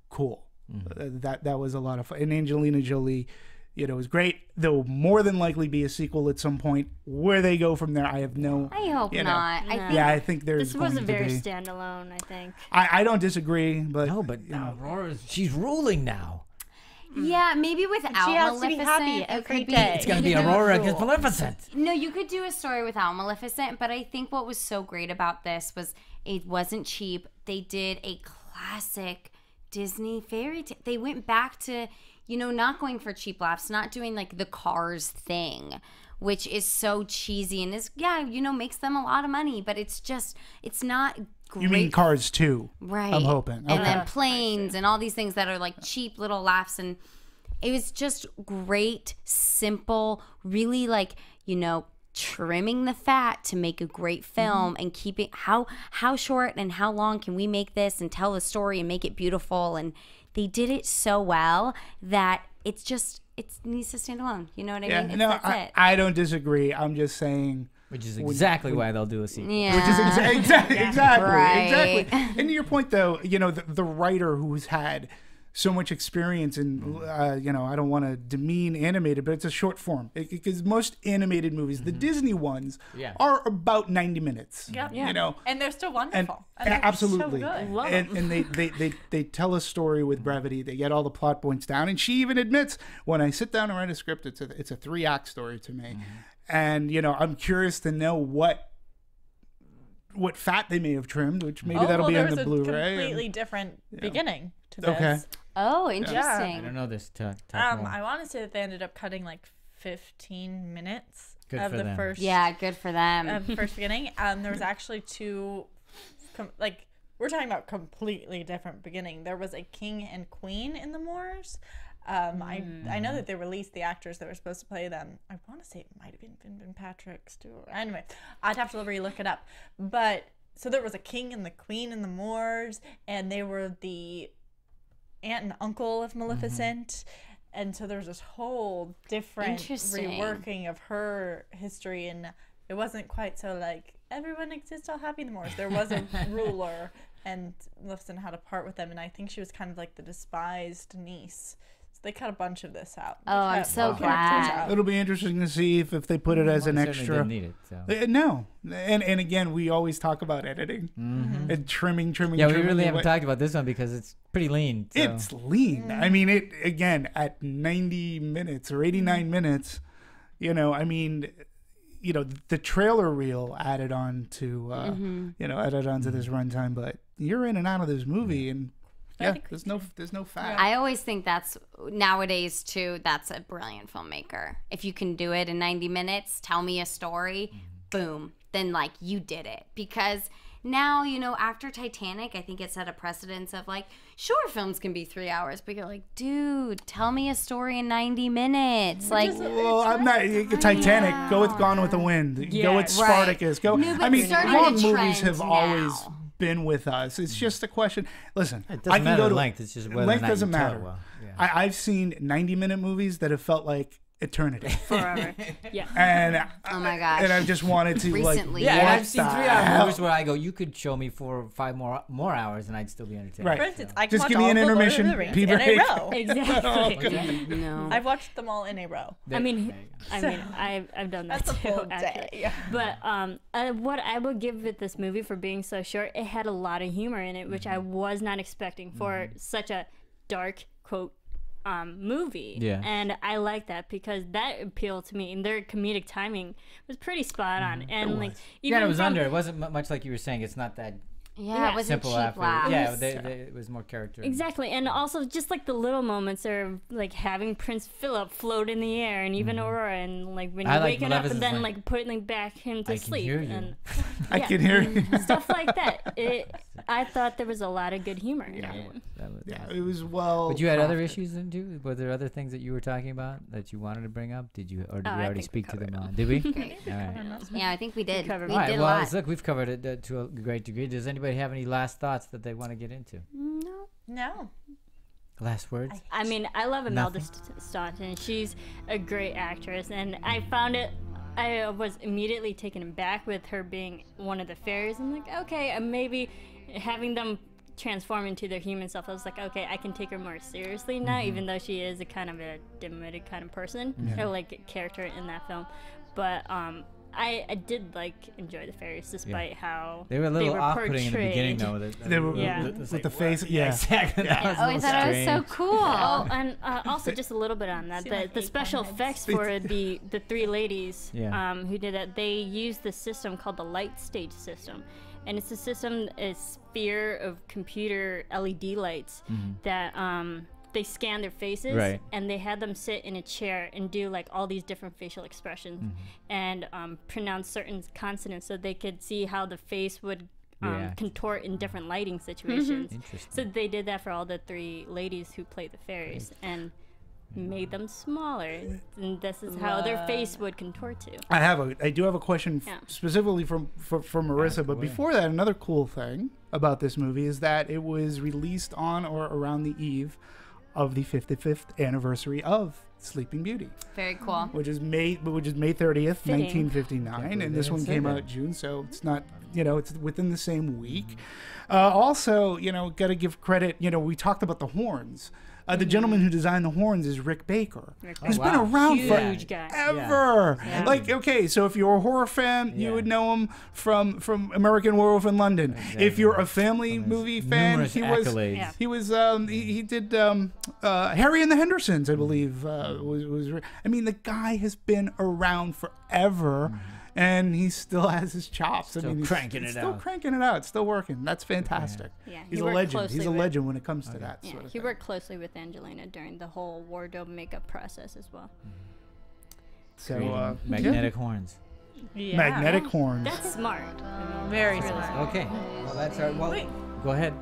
cool. That was a lot of fun. And Angelina Jolie, was great. There'll more than likely be a sequel at some point. Where they go from there, I have no. I hope not. I think Yeah, I think there's This was going a to very be. standalone, I think. I don't disagree, but No, but Aurora's she's ruling now. Yeah, maybe without She has to be Maleficent, happy it every could be. day. It's gonna be Aurora against Maleficent. No, you could do a story without Maleficent, but I think what was so great about this was it wasn't cheap. They did a classic Disney fairy tale. They went back to, not going for cheap laughs, not doing like the Cars thing, which is so cheesy and makes them a lot of money, but it's not great. you mean Cars 2? Right. I'm hoping. And Okay. then planes and all these things that are like cheap little laughs. And it was just great, simple, really like, trimming the fat to make a great film and keeping how short and how long can we make this and tell the story and make it beautiful. And they did it so well that it needs to stand alone. You know what I Yeah, mean? no, That's it. I don't disagree. I'm just saying. Which is exactly why they'll do a sequel. Yeah. Which is exactly. Right. And to your point, though, the writer who's had so much experience in, I don't want to demean animated, but it's a short form. Because most animated movies, the Disney ones, Yeah. are about 90 minutes. Yeah. And they're still And wonderful. And they're absolutely, So good. Love and they tell a story with brevity. They get all the plot points down, and she even admits, when I sit down and write a script, it's a 3-act story to me. And I'm curious to know what fat they may have trimmed, which maybe that'll be on the Blu-ray. There was a completely different beginning to this. Okay. Oh, I interesting. don't know this. Talk more. I want to say that they ended up cutting like 15 minutes Good of for the them. first Yeah, good for them. of the first beginning. There was actually two, we're talking about completely different beginning. There was a king and queen in the Moors, I know that they released the actors that were supposed to play them. I want to say it might have been Vin Patrick Stewart. Anyway, I'd have to re-look it up. But so there was a king and the queen and the Moors, and they were the aunt and uncle of Maleficent. And so there's this whole different reworking of her history, and it wasn't quite so like everyone exists all happy in the Moors. There was a ruler, and Maleficent had a part with them, and I think she was kind of like the despised niece. So they cut a bunch of this out. Oh, I'm so glad. It'll be interesting to see if they put it as an extra. Didn't need it, so. No, and again, we always talk about editing and trimming. Yeah, we really haven't talked about this one because it's pretty lean. So. It's lean. I mean, it again at 90 minutes or 89 minutes. You know, I mean, you know, the trailer reel added on to added onto this runtime, but you're in and out of this movie and. Yeah, there's no fat. I always think that's nowadays too. That's a brilliant filmmaker. If you can do it in 90 minutes, tell me a story, boom, then like you did it. Because now, you know, after Titanic, I think it set a precedence of like, sure, films can be 3 hours, but you're like, dude, tell me a story in 90 minutes. Like, well, I'm not Titanic. Go with Gone with the Wind. Go with Spartacus. Go. No, I mean, long movies have now. always been with us. It's just a question. Listen, it doesn't matter length. It's just whether length doesn't you tell matter. it well. Yeah. I've seen 90-minute movies that have felt like eternity. Forever. Yeah. And oh my gosh. And I just wanted to recently. like. Yeah, and I've seen 3-hour movies where I go, you could show me 4 or 5 more hours, and I'd still be entertained. Right. For instance, I can just watch give me all an of the Lord of intermission. the Rings in a row. Exactly. No. I've watched them all in a row. I mean, I've done that That's a too. full day. But what I will give it this movie for being so short, it had a lot of humor in it, which I was not expecting for such a dark quote movie. Yeah. And I like that because that appealed to me, and their comedic timing was pretty spot on. And like even it was under. It wasn't much like you were saying. It's not that. Yeah, it wasn't simple cheap after. laughs. Yeah, it was more character. Exactly, and also just like the little moments are like having Prince Philip float in the I and even Aurora, and like when you're waking up and then like putting back him to sleep. Hear you. And I can hear you. stuff like that. I thought there was a lot of good humor in it. It was well. But you had other issues then too. Were there other things that you were talking about that you wanted to bring up? Did you, or did we already speak to them on? Did we? All right. Yeah, I think we did. We All right. did a Well, lot. look, we've covered it to a great degree. Does anybody have any last thoughts that they want to get into? No. Last words? I mean, I love Imelda Staunton. She's a great actress, and I found it. I was immediately taken aback with her being one of the fairies. I'm like, okay, maybe having them transform into their human self. I was like, okay, I can take her more seriously now, even though she is a kind of a dim-witted kind of person, or like a character in that film. But I did enjoy the fairies, despite how they were a little off-putting portrayed. in the beginning, though. They were with the face. Yeah, exactly. Oh, I thought it was so cool. Oh, and also just a little bit on that. The special effects for the 3 ladies who did that, they used the system called the light stage system. And it's a system, a sphere of computer LED lights that they scan their faces, and they had them sit in a chair and do like all these different facial expressions and pronounce certain consonants so they could see how the face would contort in different lighting situations. So they did that for all the 3 ladies who played the fairies and made them smaller, and this is how their face would contort to. I do have a question specifically from Marisa, but before that, another cool thing about this movie is that it was released on or around the eve of the 55th anniversary of Sleeping Beauty. Very cool. Which is May 30th, 1959, and this one came out June, so it's not, it's within the same week. Also, got to give credit, we talked about the horns. The gentleman who designed the horns is Rick Baker, who's been around forever. Yeah. Like, okay, so if you're a horror fan, you would know him from American Werewolf in London. Exactly. If you're a family movie fan, he did Harry and the Hendersons, I believe. I mean, the guy has been around forever. And he still has his chops. Still cranking it out. Still working. That's fantastic. Yeah, he's a legend. He's a legend when it comes to that sort of thing. He worked closely with Angelina during the whole wardrobe makeup process as well. So magnetic horns. Yeah. Magnetic horns. That's smart. Very smart. Okay. Well, that's our. Well, go ahead.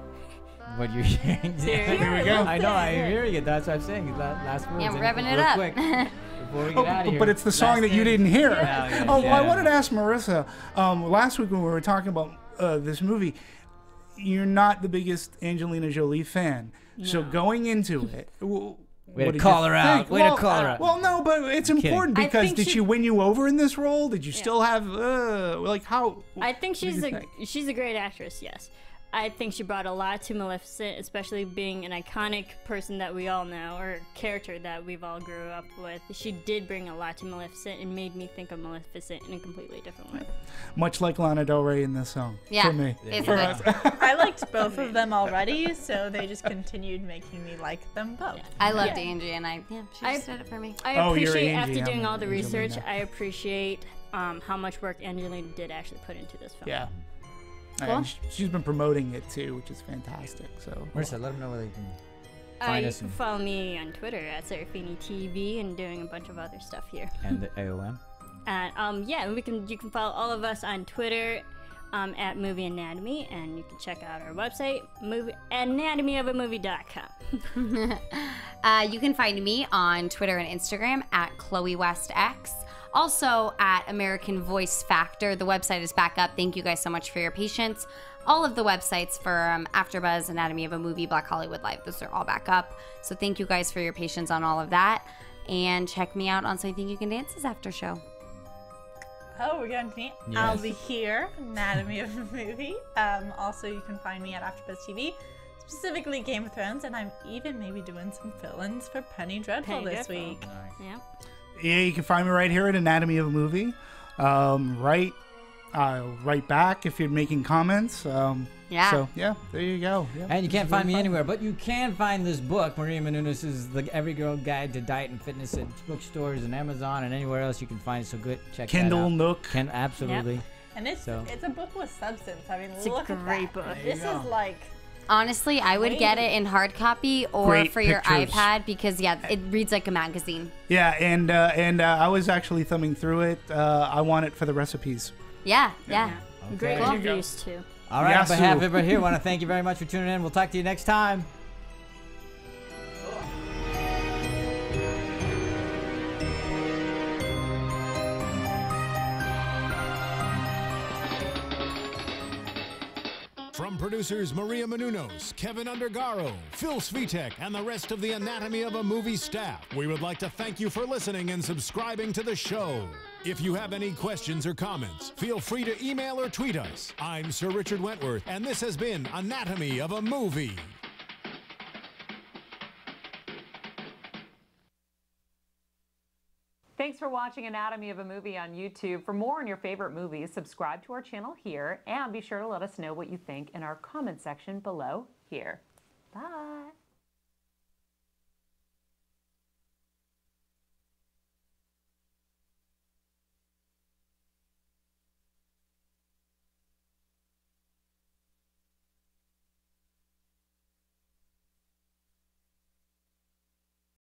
what you're hearing. Here we go. I know, I'm hearing it. That's what I'm saying. Last words. Yeah, And revving it real up. Quick, before we get out of here. But it's the song last that you thing. didn't hear. Yeah. Oh, well, I wanted to ask Marisa. Last week when we were talking about this movie, you're not the biggest Angelina Jolie fan. So going into it, Way to call her out. Way to call her out. Well, no, but it's important I because think did she win you over in this role? Did you still have like how? I think what do you think? she's a great actress. Yes, I think she brought a lot to Maleficent, especially being an iconic person that we all know, or character that we've all grew up with. She did bring a lot to Maleficent and made me think of Maleficent in a completely different way. Much like Lana Del Rey in this song. Yeah, For me. basically. I liked both of them already, so they just continued making me like them both. I loved Angie, and she just did it for me. I Oh, you're appreciate, Angie, after doing I'm all the Angelina. research, I appreciate how much work Angelina did actually put into this film. Yeah. And she's been promoting it too, which is fantastic. So Marisa, let them know where they can find You us. can follow me on Twitter at Serafini TV and doing a bunch of other stuff here. And the AOM. And you can follow all of us on Twitter at Movie Anatomy, and you can check out our website, anatomyofamovie.com. You can find me on Twitter and Instagram at Chloe West X. Also at American Voice Factor. The website is back up. Thank you guys so much for your patience. All of the websites for AfterBuzz, Anatomy of a Movie, Black Hollywood Live, those are all back up. So thank you guys for your patience on all of that. And check me out on So You Think You Can Dance's after show. Oh, we're going to meet. Yes. I'll be here, Anatomy of a Movie. Also, you can find me at AfterBuzz TV, specifically Game of Thrones, and I'm even maybe doing some fill-ins for Penny Dreadful this week. Yeah. yeah, you can find me right here at Anatomy of a Movie. Right back if you're making comments. Yeah. So yeah, there you go. Yeah. And you can't find me anywhere, but you can find this book, Maria Menounos' The Every Girl Guide to Diet and Fitness, at bookstores and Amazon and anywhere else you can find it. So good, check Kindle, that out. Nook. Absolutely. And it's a book with substance. I mean, a look at great that. book. This is like... Honestly, I would get it in hard copy or Great for your pictures. iPad because, it reads like a magazine. Yeah, and I was actually thumbing through it. I want it for the recipes. Yeah. Great Okay. reviews, too. All right, on Yasu. behalf of everybody here, I want to thank you very much for tuning in. We'll talk to you next time. From producers Maria Menounos, Kevin Undergaro, Phil Svitek, and the rest of the Anatomy of a Movie staff, we would like to thank you for listening and subscribing to the show. If you have any questions or comments, feel free to email or tweet us. I'm Sir Richard Wentworth, and this has been Anatomy of a Movie. Thanks for watching Anatomy of a Movie on YouTube. For more on your favorite movies, subscribe to our channel here and be sure to let us know what you think in our comment section below here. Bye.